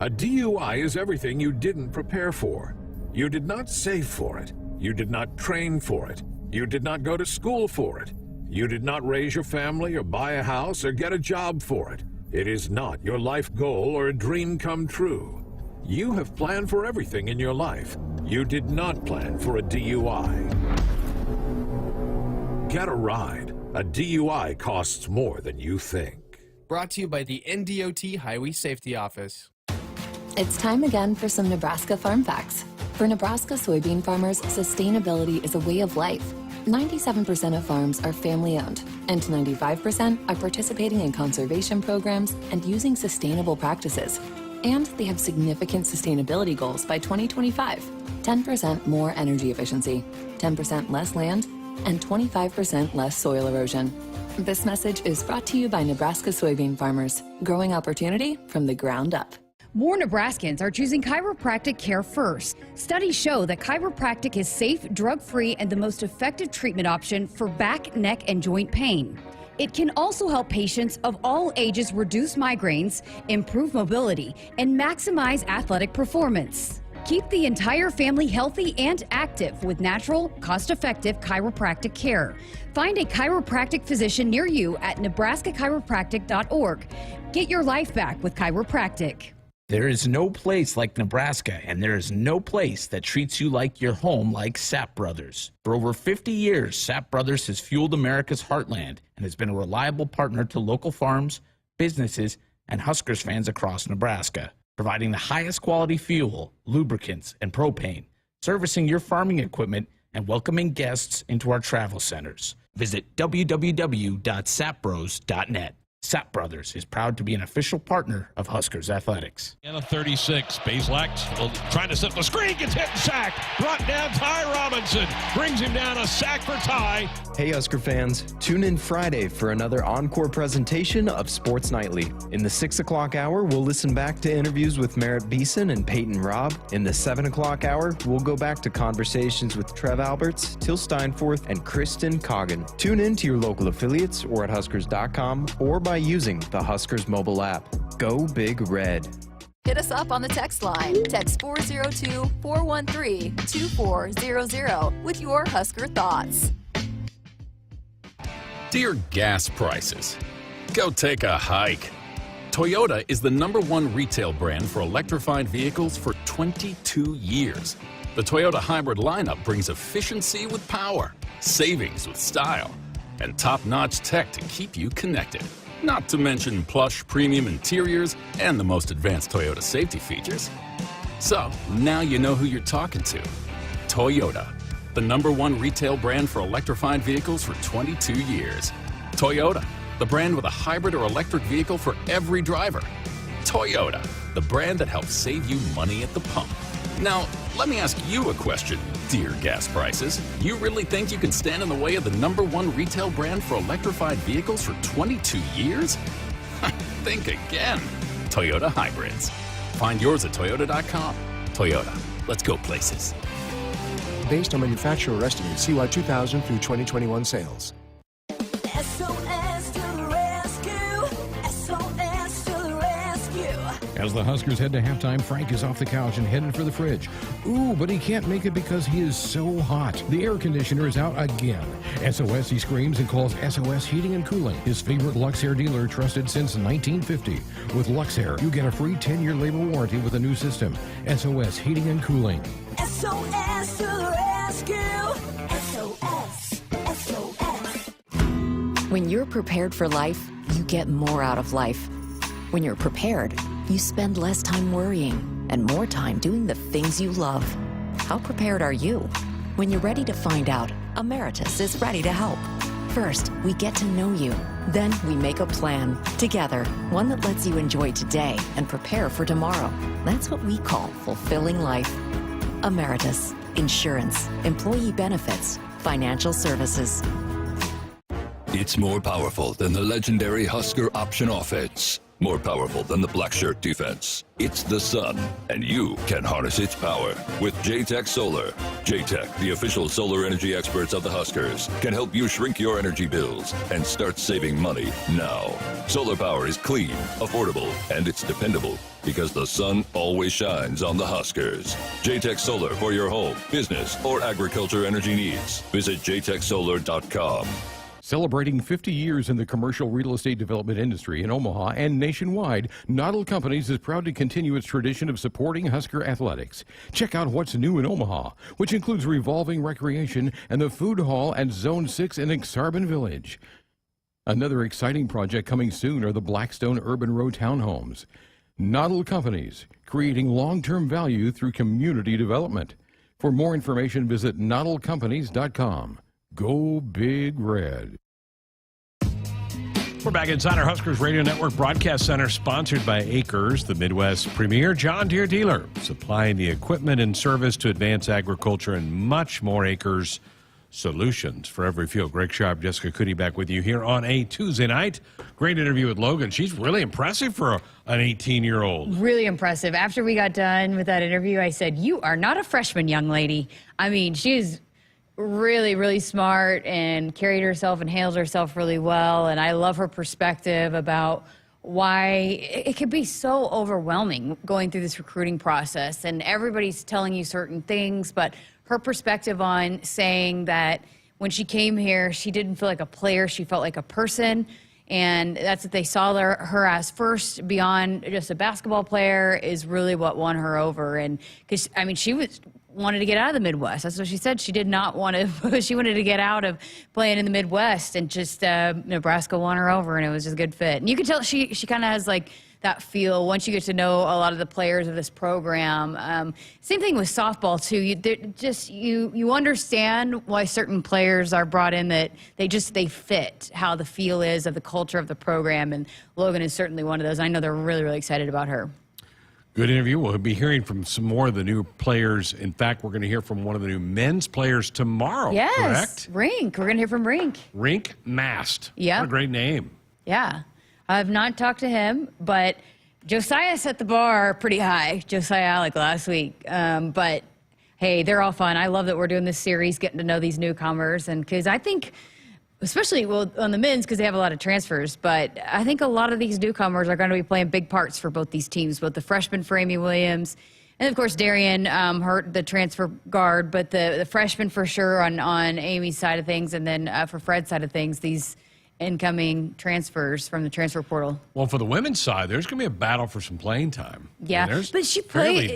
A DUI is everything you didn't prepare for. You did not save for it. You did not train for it. You did not go to school for it. You did not raise your family or buy a house or get a job for it. It is not your life goal or a dream come true. You have planned for everything in your life. You did not plan for a DUI. Get a ride. A DUI costs more than you think. Brought to you by the NDOT Highway Safety Office. It's time again for some Nebraska farm facts. For Nebraska soybean farmers, sustainability is a way of life. 97% of farms are family-owned, and 95% are participating in conservation programs and using sustainable practices. And they have significant sustainability goals by 2025. 10% more energy efficiency, 10% less land, and 25% less soil erosion. This message is brought to you by Nebraska soybean farmers, growing opportunity from the ground up. More Nebraskans are choosing chiropractic care first. Studies show that chiropractic is safe, drug-free, and the most effective treatment option for back, neck, and joint pain. It can also help patients of all ages reduce migraines, improve mobility, and maximize athletic performance. Keep the entire family healthy and active with natural, cost-effective chiropractic care. Find a chiropractic physician near you at nebraska-chiropractic.org. Get your life back with chiropractic. There is no place like Nebraska, and there is no place that treats you like your home like Sapp Brothers. For over 50 years, Sapp Brothers has fueled America's heartland and has been a reliable partner to local farms, businesses, and Huskers fans across Nebraska, providing the highest quality fuel, lubricants, and propane, servicing your farming equipment, and welcoming guests into our travel centers. Visit www.sappbros.net. Sapp Brothers is proud to be an official partner of Huskers Athletics. And a 36. Baselak trying to set the screen, gets hit and sacked. Brought down Ty Robinson. Brings him down, a sack for Ty. Hey, Husker fans. Tune in Friday for another encore presentation of Sports Nightly. In the 6 o'clock hour, we'll listen back to interviews with Merritt Beeson and Peyton Robb. In the 7 o'clock hour, we'll go back to conversations with Trev Alberts, Till Steinforth, and Kristen Coggan. Tune in to your local affiliates or at Huskers.com or by using the Huskers mobile app. Go Big Red. Hit us up on the text line. Text 402-413-2400 with your Husker thoughts. Dear gas prices, go take a hike. Toyota is the #1 retail brand for electrified vehicles for 22 years. The Toyota hybrid lineup brings efficiency with power, savings with style, and top-notch tech to keep you connected. Not to mention plush premium interiors and the most advanced Toyota safety features. So, now you know who you're talking to. Toyota, the #1 retail brand for electrified vehicles for 22 years. Toyota, the brand with a hybrid or electric vehicle for every driver. Toyota, the brand that helps save you money at the pump. Now, let me ask you a question, dear gas prices. You really think you can stand in the way of the #1 retail brand for electrified vehicles for 22 years? Think again. Toyota Hybrids. Find yours at Toyota.com. Toyota, let's go places. Based on manufacturer estimates, CY 2000 through 2021 sales. SOS to the rescue. SOS to the rescue. As the Huskers head to halftime, Frank is off the couch and headed for the fridge. Ooh, but he can't make it because he is so hot. The air conditioner is out again. SOS, he screams and calls SOS Heating and Cooling, his favorite Luxair dealer trusted since 1950. With Luxair, you get a free 10-year labor warranty with a new system. SOS Heating and Cooling. SOS to the rescue. SOS. SOS. When you're prepared for life, you get more out of life. When you're prepared, you spend less time worrying and more time doing the things you love. How prepared are you? When you're ready to find out, Emeritus is ready to help. First, we get to know you. Then we make a plan together, one that lets you enjoy today and prepare for tomorrow. That's what we call fulfilling life. Emeritus, insurance, employee benefits, financial services. It's more powerful than the legendary Husker option offense. More powerful than the black shirt defense. It's the sun, and you can harness its power with J-Tech Solar. J-Tech, the official solar energy experts of the Huskers, can help you shrink your energy bills and start saving money now. Solar power is clean, affordable, and it's dependable because the sun always shines on the Huskers. J-Tech Solar for your home, business, or agriculture energy needs. Visit jtechsolar.com. Celebrating 50 years in the commercial real estate development industry in Omaha and nationwide, Noddle Companies is proud to continue its tradition of supporting Husker athletics. Check out what's new in Omaha, which includes revolving recreation and the food hall at Zone 6 in Exarban Village. Another exciting project coming soon are the Blackstone Urban Row townhomes. Noddle Companies, creating long-term value through community development. For more information, visit noddlecompanies.com. Go Big Red. We're back inside our Huskers Radio Network Broadcast Center, sponsored by Acres, the Midwest's premier John Deere dealer, supplying the equipment and service to advance agriculture and much more. Acres solutions for every field. Greg Sharpe, Jessica Coody back with you here on a Tuesday night. Great interview with Logan. She's really impressive for an 18-year-old. Really impressive. After we got done with that interview, I said, "You are not a freshman, young lady." I mean, she is really, really smart and carried herself and handled herself really well. And I love her perspective about why it could be so overwhelming going through this recruiting process. And everybody's telling you certain things, but her perspective on saying that when she came here, she didn't feel like a player, she felt like a person. And that's what they saw her as first, beyond just a basketball player, is really what won her over. And because, I mean, she wanted to get out of the Midwest. That's what she said. She did not want to, she wanted to get out of playing in the Midwest, and just Nebraska won her over, and it was just a good fit. And you can tell she kind of has like that feel once you get to know a lot of the players of this program. Same thing with softball too. You understand why certain players are brought in, that they fit how the feel is of the culture of the program, and Logan is certainly one of those. I know they're really, really excited about her. Good interview. We'll be hearing from some more of the new players. In fact, we're going to hear from one of the new men's players tomorrow. Yes, correct? Rink. We're going to hear from Rink. Rink Mast. Yeah. What a great name. Yeah. I've not talked to him, but Josiah set the bar pretty high. Josiah like last week. But hey, they're all fun. I love that we're doing this series, getting to know these newcomers, and because I think, especially on the men's, because they have a lot of transfers, but I think a lot of these newcomers are going to be playing big parts for both these teams, both the freshman for Amy Williams, and of course Darian hurt the transfer guard, but the freshman for sure on Amy's side of things, and then for Fred's side of things, these incoming transfers from the transfer portal. Well, for the women's side, there's going to be a battle for some playing time. Yeah, but she played,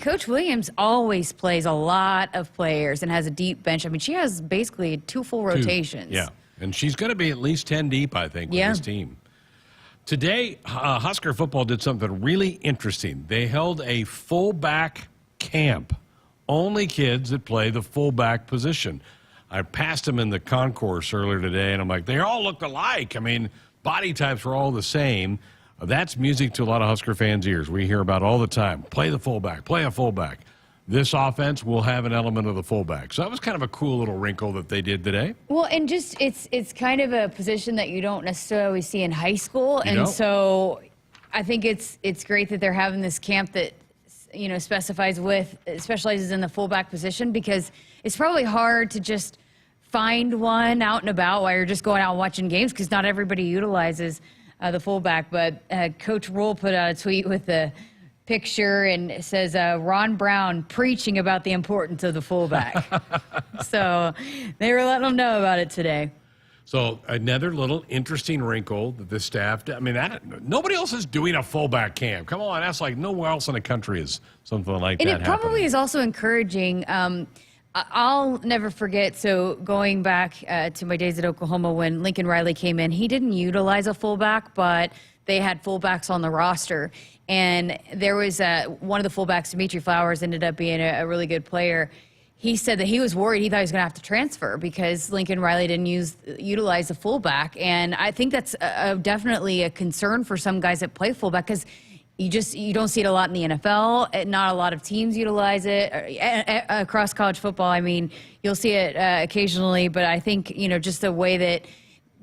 Coach Williams always plays a lot of players and has a deep bench. I mean, she has basically 2 full rotations. Yeah, and she's going to be at least 10 deep, I think, with this team. Today, Husker football did something really interesting. They held a fullback camp. Only kids that play the fullback position. I passed them in the concourse earlier today, and I'm like, they all look alike. I mean, body types were all the same. That's music to a lot of Husker fans' ears. We hear about it all the time. Play the fullback, play a fullback. This offense will have an element of the fullback. So that was kind of a cool little wrinkle that they did today. Well, and just it's kind of a position that you don't necessarily see in high school. So I think it's great that they're having this camp that specializes in the fullback position, because it's probably hard to just find one out and about while you're just going out and watching games, because not everybody utilizes the fullback. But Coach Rule put out a tweet with the picture and it says Ron Brown preaching about the importance of the fullback. So they were letting them know about it today. So another little interesting wrinkle that the staff, nobody else is doing a fullback camp. Come on, that's like nowhere else in the country is something like and that it probably is also encouraging. I'll never forget, so going back to my days at Oklahoma when Lincoln Riley came in, he didn't utilize a fullback, but they had fullbacks on the roster. And there was one of the fullbacks, Dimitri Flowers, ended up being a really good player. He said that he was worried. He thought he was going to have to transfer because Lincoln Riley didn't utilize the fullback. And I think that's definitely a concern for some guys that play fullback because you don't see it a lot in the NFL. Not a lot of teams utilize it across college football. I mean, you'll see it occasionally, but I think, just the way that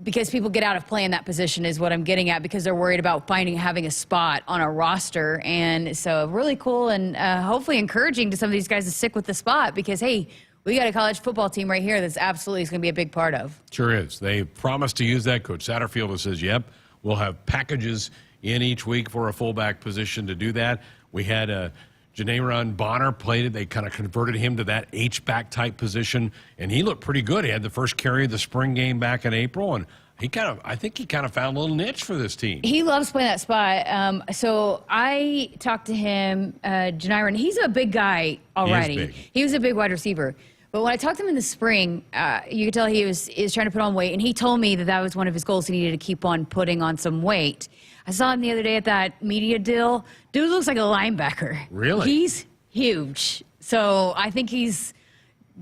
because people get out of playing that position is what I'm getting at because they're worried about having a spot on a roster. And so really cool and hopefully encouraging to some of these guys to stick with the spot because, hey, we got a college football team right here that's absolutely going to be a big part of. Sure is. They promised to use that. Coach Satterfield says, yep, we'll have packages in each week for a fullback position to do that. We had Janaeron Bonner played it. They kind of converted him to that H-back type position, and he looked pretty good. He had the first carry of the spring game back in April, and I think he kind of found a little niche for this team. He loves playing that spot. So I talked to him, Janaeron. He's a big guy already. He was a big wide receiver. But when I talked to him in the spring, you could tell he was trying to put on weight, and he told me that was one of his goals. He needed to keep on putting on some weight. I saw him the other day at that media deal. Dude looks like a linebacker. Really? He's huge. So I think he's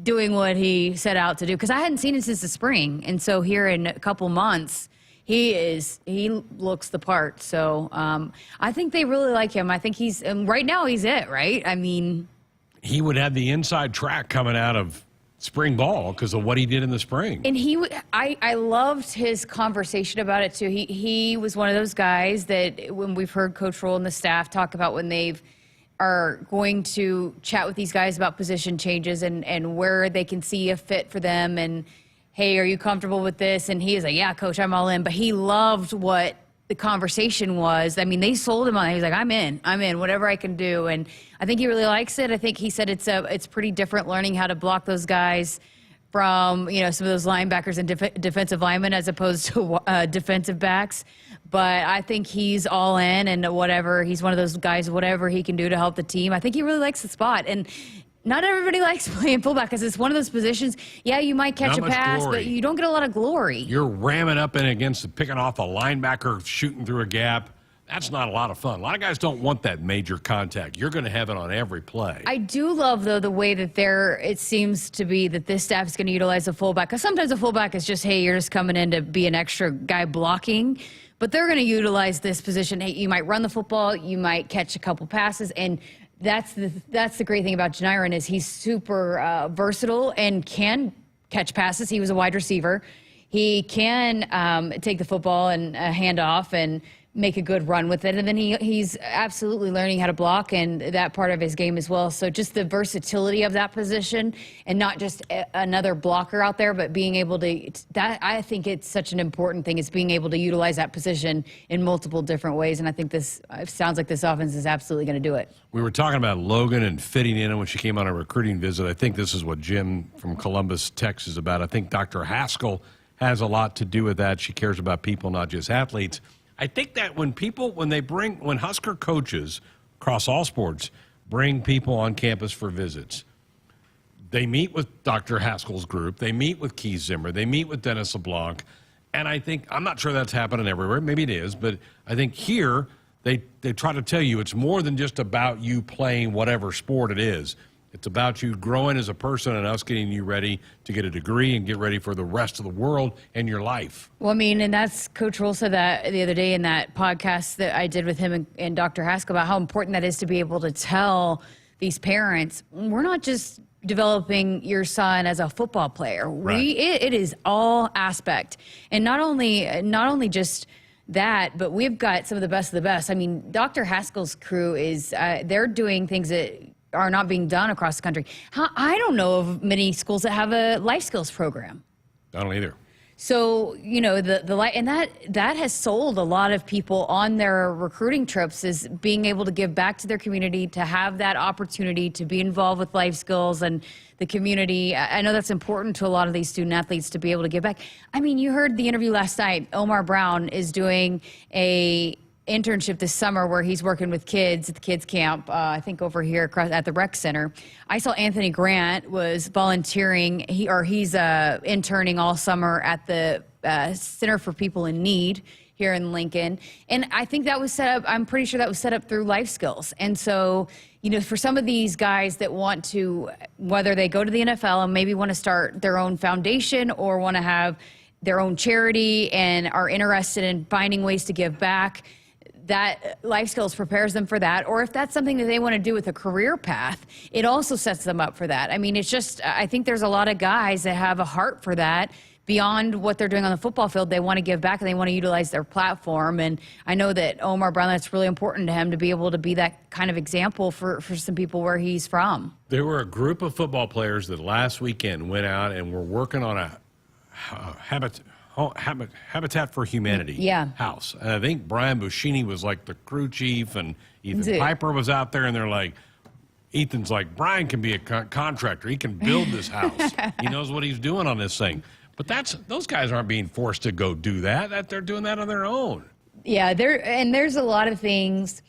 doing what he set out to do because I hadn't seen him since the spring. And so here in a couple months, he looks the part. So I think they really like him. I think right now he's it, right? I mean. He would have the inside track coming out of spring ball because of what he did in the spring. And I loved his conversation about it too. He was one of those guys that when we've heard Coach Roll and the staff talk about when are going to chat with these guys about position changes and where they can see a fit for them and, hey, are you comfortable with this? And he was like, yeah, Coach, I'm all in. But he loved what the conversation was. I mean, they sold him on it. He was like, I'm in, whatever I can do. And I think he really likes it. I think he said it's pretty different learning how to block those guys from, some of those linebackers and defensive linemen as opposed to defensive backs. But I think he's all in and he's one of those guys, whatever he can do to help the team. I think he really likes the spot. And not everybody likes playing fullback because it's one of those positions, yeah, you might catch a pass, but you don't get a lot of glory. You're ramming up in against picking off a linebacker, shooting through a gap. That's not a lot of fun. A lot of guys don't want that major contact. You're going to have it on every play. I do love, though, the way that it seems to be that this staff is going to utilize a fullback. Because sometimes a fullback is just, hey, you're just coming in to be an extra guy blocking. But they're going to utilize this position. Hey, you might run the football. You might catch a couple passes. And that's the great thing about Janaeron is he's super versatile and can catch passes. He was a wide receiver. He can take the football and hand off and make a good run with it. And then he's absolutely learning how to block and that part of his game as well. So just the versatility of that position and not just another blocker out there, but being able to, I think it's such an important thing is being able to utilize that position in multiple different ways. And I think it sounds like this offense is absolutely going to do it. We were talking about Logan and fitting in when she came on a recruiting visit. I think this is what Jim from Columbus, Texas is about. I think Dr. Haskell has a lot to do with that. She cares about people, not just athletes. I think that when Husker coaches across all sports bring people on campus for visits, they meet with Dr. Haskell's group, they meet with Keith Zimmer, they meet with Dennis LeBlanc, and I'm not sure that's happening everywhere, maybe it is, but I think here they try to tell you it's more than just about you playing whatever sport it is. It's about you growing as a person and us getting you ready to get a degree and get ready for the rest of the world and your life. Well, I mean, and that's Coach Roll said that the other day in that podcast that I did with him and Dr. Haskell about how important that is to be able to tell these parents, we're not just developing your son as a football player. Right. It is all aspect. And not only just that, but we've got some of the best. I mean, Dr. Haskell's crew is, they're doing things that are not being done across the country. I don't know of many schools that have a life skills program. I don't either. So, and that has sold a lot of people on their recruiting trips, is being able to give back to their community, to have that opportunity to be involved with life skills and the community. I know that's important to a lot of these student athletes, to be able to give back. I mean, you heard the interview last night. Omar Brown is doing a internship this summer where he's working with kids at the kids camp, I think over here at the rec center. I saw Anthony Grant was volunteering. He's interning all summer at the Center for People in Need here in Lincoln. And I think that was set up, I'm pretty sure that was set up through life skills. And so, for some of these guys that want to, whether they go to the NFL and maybe want to start their own foundation or want to have their own charity and are interested in finding ways to give back, that life skills prepares them for that. Or if that's something that they want to do with a career path, it also sets them up for that. I mean, it's just, I think there's a lot of guys that have a heart for that. Beyond what they're doing on the football field, they want to give back and they want to utilize their platform. And I know that Omar Brown, that's really important to him, to be able to be that kind of example for some people where he's from. There were a group of football players that last weekend went out and were working on a Habitat for Humanity house. And I think Brian Buschini was like the crew chief, and Ethan Piper was out there, and they're like, Ethan's like, Brian can be a contractor. He can build this house. He knows what he's doing on this thing. But those guys aren't being forced to go do that. They're doing that on their own. Yeah, there's a lot of things.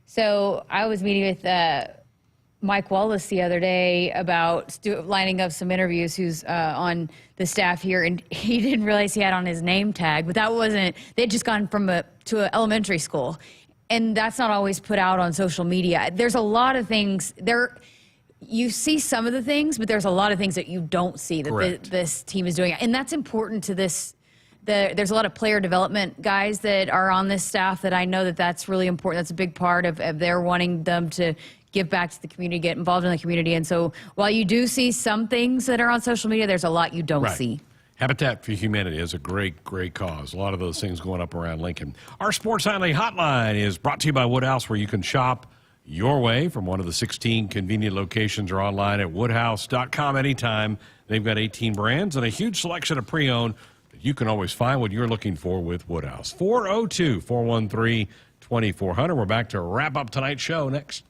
So I was meeting with Mike Wallace the other day about lining up some interviews, who's on the staff here, and he didn't realize he had on his name tag, but they'd just gone to an elementary school, and that's not always put out on social media. There's a lot of things there. You see some of the things, but there's a lot of things that you don't see that this team is doing, and that's important to this. There's a lot of player development guys that are on this staff that I know that's really important. That's a big part of their wanting them to give back to the community, get involved in the community. And so while you do see some things that are on social media, there's a lot you don't see. Habitat for Humanity is a great, great cause. A lot of those things going up around Lincoln. Our Sports Nightly Hotline is brought to you by Woodhouse, where you can shop your way from one of the 16 convenient locations or online at woodhouse.com anytime. They've got 18 brands and a huge selection of pre-owned. You can always find what you're looking for with Woodhouse. 402-413-2400. We're back to wrap up tonight's show next.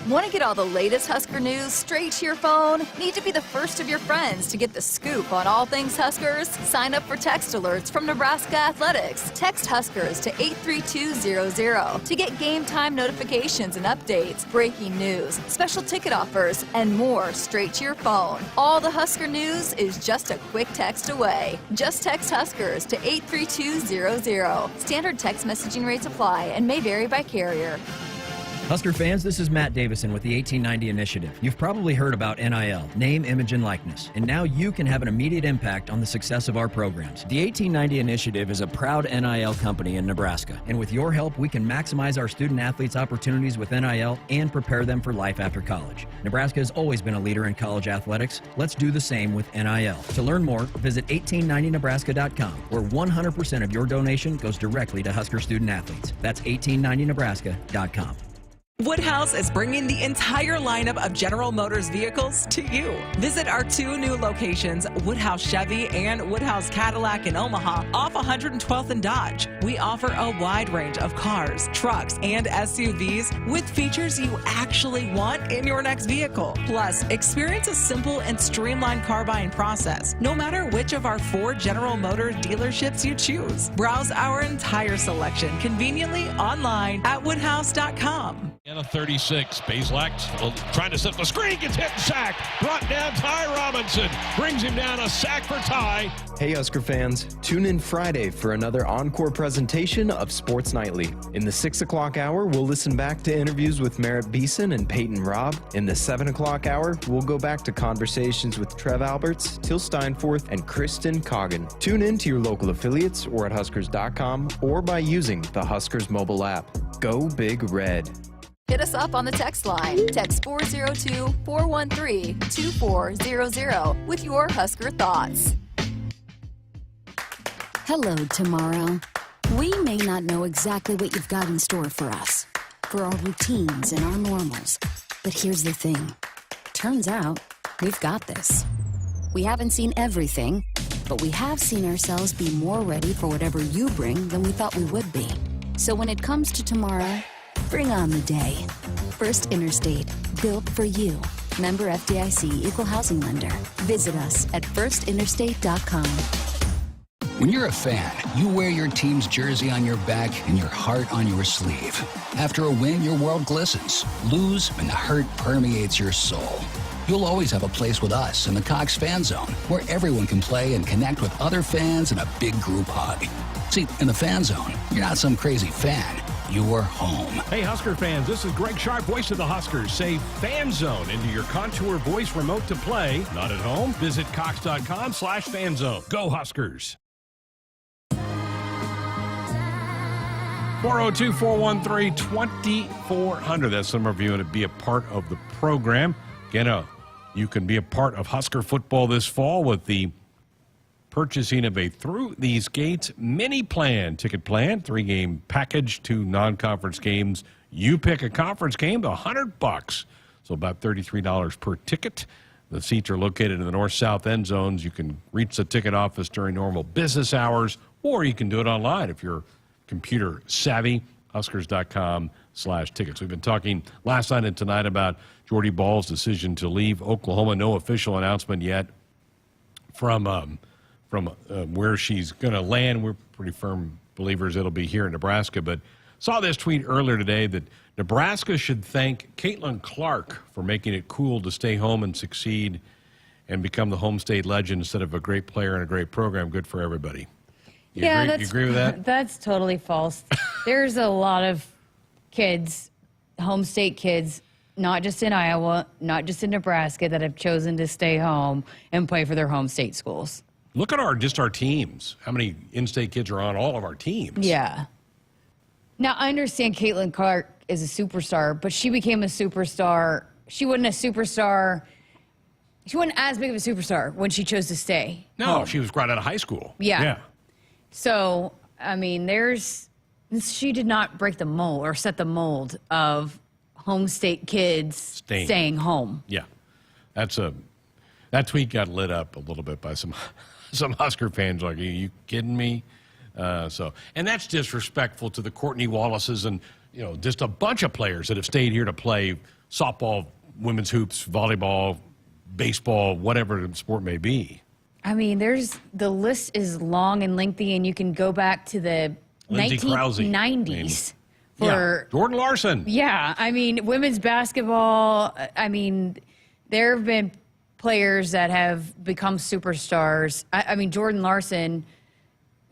Want to get all the latest Husker news straight to your phone? Need to be the first of your friends to get the scoop on all things Huskers? Sign up for text alerts from Nebraska Athletics. Text Huskers to 83200 to get game time notifications and updates, breaking news, special ticket offers, and more straight to your phone. All the Husker news is just a quick text away. Just text Huskers to 83200. Standard text messaging rates apply and may vary by carrier. Husker fans, this is Matt Davison with the 1890 Initiative. You've probably heard about NIL, name, image, and likeness, and now you can have an immediate impact on the success of our programs. The 1890 Initiative is a proud NIL company in Nebraska, and with your help, we can maximize our student athletes' opportunities with NIL and prepare them for life after college. Nebraska has always been a leader in college athletics. Let's do the same with NIL. To learn more, visit 1890nebraska.com, where 100% of your donation goes directly to Husker student athletes. That's 1890nebraska.com. Woodhouse is bringing the entire lineup of General Motors vehicles to you. Visit our 2 new locations, Woodhouse Chevy and Woodhouse Cadillac in Omaha, off 112th and Dodge. We offer a wide range of cars, trucks, and SUVs with features you actually want in your next vehicle. Plus, experience a simple and streamlined car buying process, no matter which of our 4 General Motors dealerships you choose. Browse our entire selection conveniently online at woodhouse.com. And a 36. Bazelak trying to set the screen, gets hit and sacked. Brought down Ty Robinson. Brings him down, a sack for Ty. Hey Husker fans, tune in Friday for another encore presentation of Sports Nightly. In the 6 o'clock hour, we'll listen back to interviews with Merritt Beeson and Peyton Robb. In the 7 o'clock hour, we'll go back to conversations with Trev Alberts, Till Steinforth, and Kristen Coggan. Tune in to your local affiliates or at Huskers.com or by using the Huskers mobile app. Go Big Red. Hit us up on the text line. Text 402-413-2400 with your Husker thoughts. Hello, tomorrow. We may not know exactly what you've got in store for us, for our routines and our normals. But here's the thing. Turns out, we've got this. We haven't seen everything, but we have seen ourselves be more ready for whatever you bring than we thought we would be. So when it comes to tomorrow, bring on the day. First Interstate, built for you. Member FDIC, Equal Housing Lender. Visit us at firstinterstate.com. When you're a fan, you wear your team's jersey on your back and your heart on your sleeve. After a win, your world glistens. Lose, and the hurt permeates your soul. You'll always have a place with us in the Cox Fan Zone, where everyone can play and connect with other fans in a big group hug. See, in the Fan Zone, you're not some crazy fan. You're home. Hey, Husker fans, this is Greg Sharpe, voice of the Huskers. Say Fan Zone into your Contour voice remote to play. Not at home? Visit cox.com/fanzone. Go Huskers. 402-413-2400. That's the number of you to be a part of the program. Again, you can be a part of Husker football this fall with the purchasing of a Through These Gates mini plan, ticket plan, 3-game package, 2 non-conference games. You pick a conference game, $100, so about $33 per ticket. The seats are located in the north-south end zones. You can reach the ticket office during normal business hours, or you can do it online if you're computer savvy. Huskers.com/tickets. We've been talking last night and tonight about Jordy Ball's decision to leave Oklahoma. No official announcement yet from where she's going to land. We're pretty firm believers it'll be here in Nebraska, but saw this tweet earlier today that Nebraska should thank Caitlin Clark for making it cool to stay home and succeed and become the home state legend instead of a great player and a great program. Good for everybody. You agree with that? That's totally false. There's a lot of kids, home state kids, not just in Iowa, not just in Nebraska, that have chosen to stay home and play for their home state schools. Look at our teams. How many in-state kids are on all of our teams? Yeah. Now, I understand Caitlin Clark is a superstar, but she became a superstar. She wasn't a superstar. She wasn't as big of a superstar when she chose to stay. No, she was right out of high school. Yeah. So, I mean, she did not break the mold or set the mold of home state kids staying home. Yeah. That tweet got lit up a little bit by some Husker fans like, are you kidding me? And that's disrespectful to the Courtney Wallaces and, just a bunch of players that have stayed here to play softball, women's hoops, volleyball, baseball, whatever the sport may be. I mean, the list is long and lengthy, and you can go back to the 1990s for Jordan Larson. Yeah, I mean, women's basketball. I mean, there have been players that have become superstars. I mean, Jordan Larson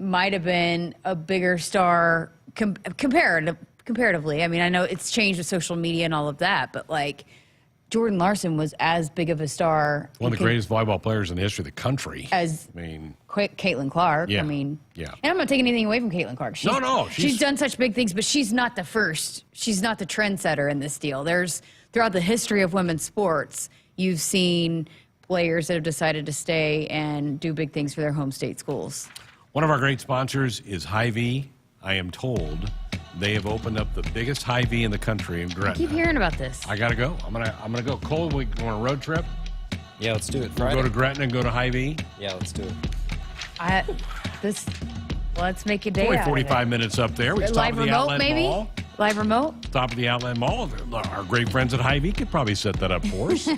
might have been a bigger star comparatively. I mean, I know it's changed with social media and all of that, but Jordan Larson was as big of a star. One of the greatest volleyball players in the history of the country. Caitlin Clark. Yeah. I mean, and I'm not taking anything away from Caitlin Clark. She's done such big things, but she's not the first. She's not the trendsetter in this deal. Throughout the history of women's sports, you've seen players that have decided to stay and do big things for their home state schools. One of our great sponsors is Hy-Vee. I am told they have opened up the biggest Hy-Vee in the country in Gretna. I keep hearing about this. I gotta go. I'm gonna go. Cole, we go on a road trip. Yeah, let's do it. We'll go to Gretna and go to Hy-Vee. Yeah, let's do it. Let's make a day. Only 45 minutes up there. We stop at the Outlet Mall. Live remote. Top of the Outlet Mall. Our great friends at Hy-Vee could probably set that up for us.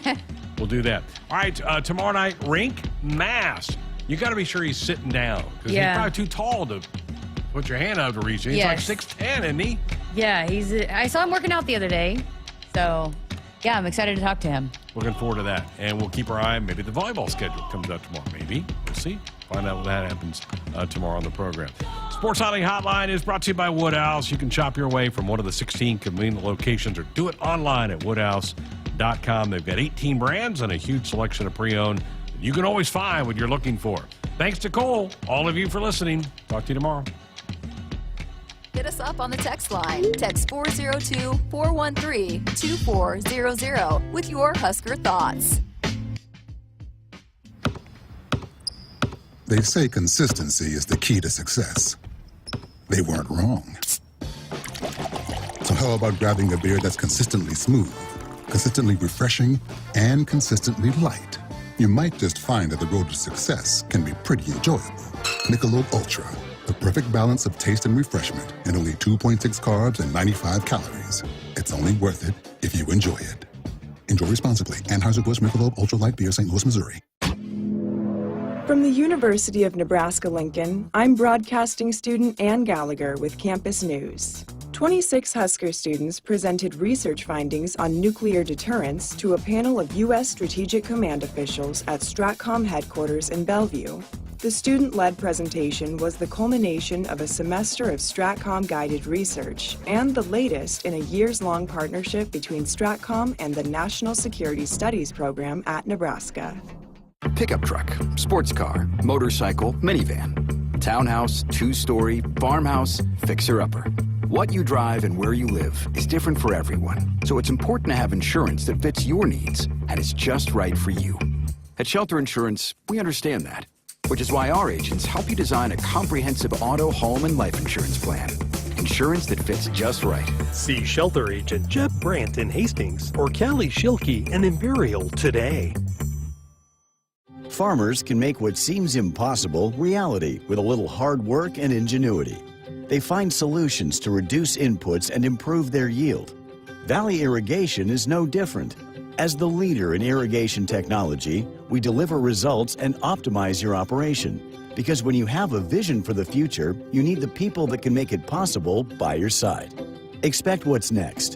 We'll do that. All right, tomorrow night, Rink Mass. You got to be sure he's sitting down because he's probably too tall to put your hand out to reach. He's like 6'10", isn't he? Yeah, I saw him working out the other day. So, yeah, I'm excited to talk to him. Looking forward to that. And we'll keep our eye on maybe the volleyball schedule comes out tomorrow. Maybe. We'll see. Find out when that happens tomorrow on the program. Sports Highlight Hotline is brought to you by Woodhouse. You can shop your way from one of the 16 convenient locations or do it online at woodhouse.com. They've got 18 brands and a huge selection of pre-owned you can always find what you're looking for. Thanks to Cole, all of you for listening. Talk to you tomorrow. Hit us up on the text line. Text 402-413-2400 with your Husker thoughts. They say consistency is the key to success. They weren't wrong. So how about grabbing a beer that's consistently smooth, consistently refreshing, and consistently light? you might just find that the road to success can be pretty enjoyable. Michelob Ultra, the perfect balance of taste and refreshment, and only 2.6 carbs and 95 calories. It's only worth it if you enjoy it. Enjoy responsibly. Anheuser-Busch Michelob Ultra Light Beer, St. Louis, Missouri. From the University of Nebraska-Lincoln, I'm broadcasting student Ann Gallagher with Campus News. 26 Husker students presented research findings on nuclear deterrence to a panel of U.S. Strategic Command officials at STRATCOM headquarters in Bellevue. The student-led presentation was the culmination of a semester of STRATCOM-guided research and the latest in a years-long partnership between STRATCOM and the National Security Studies Program at Nebraska. Pickup truck, sports car, motorcycle, minivan, townhouse, two-story, farmhouse, fixer-upper. What you drive and where you live is different for everyone, so it's important to have insurance that fits your needs and is just right for you. At Shelter Insurance, we understand that, which is why our agents help you design a comprehensive auto, home, and life insurance plan. Insurance that fits just right. See Shelter Agent Jeb Brandt in Hastings or Callie Schilke in Imperial today. Farmers can make what seems impossible reality with a little hard work and ingenuity. They find solutions to reduce inputs and improve their yield. Valley Irrigation is no different. As the leader in irrigation technology, we deliver results and optimize your operation. Because when you have a vision for the future, you need the people that can make it possible by your side. Expect what's next.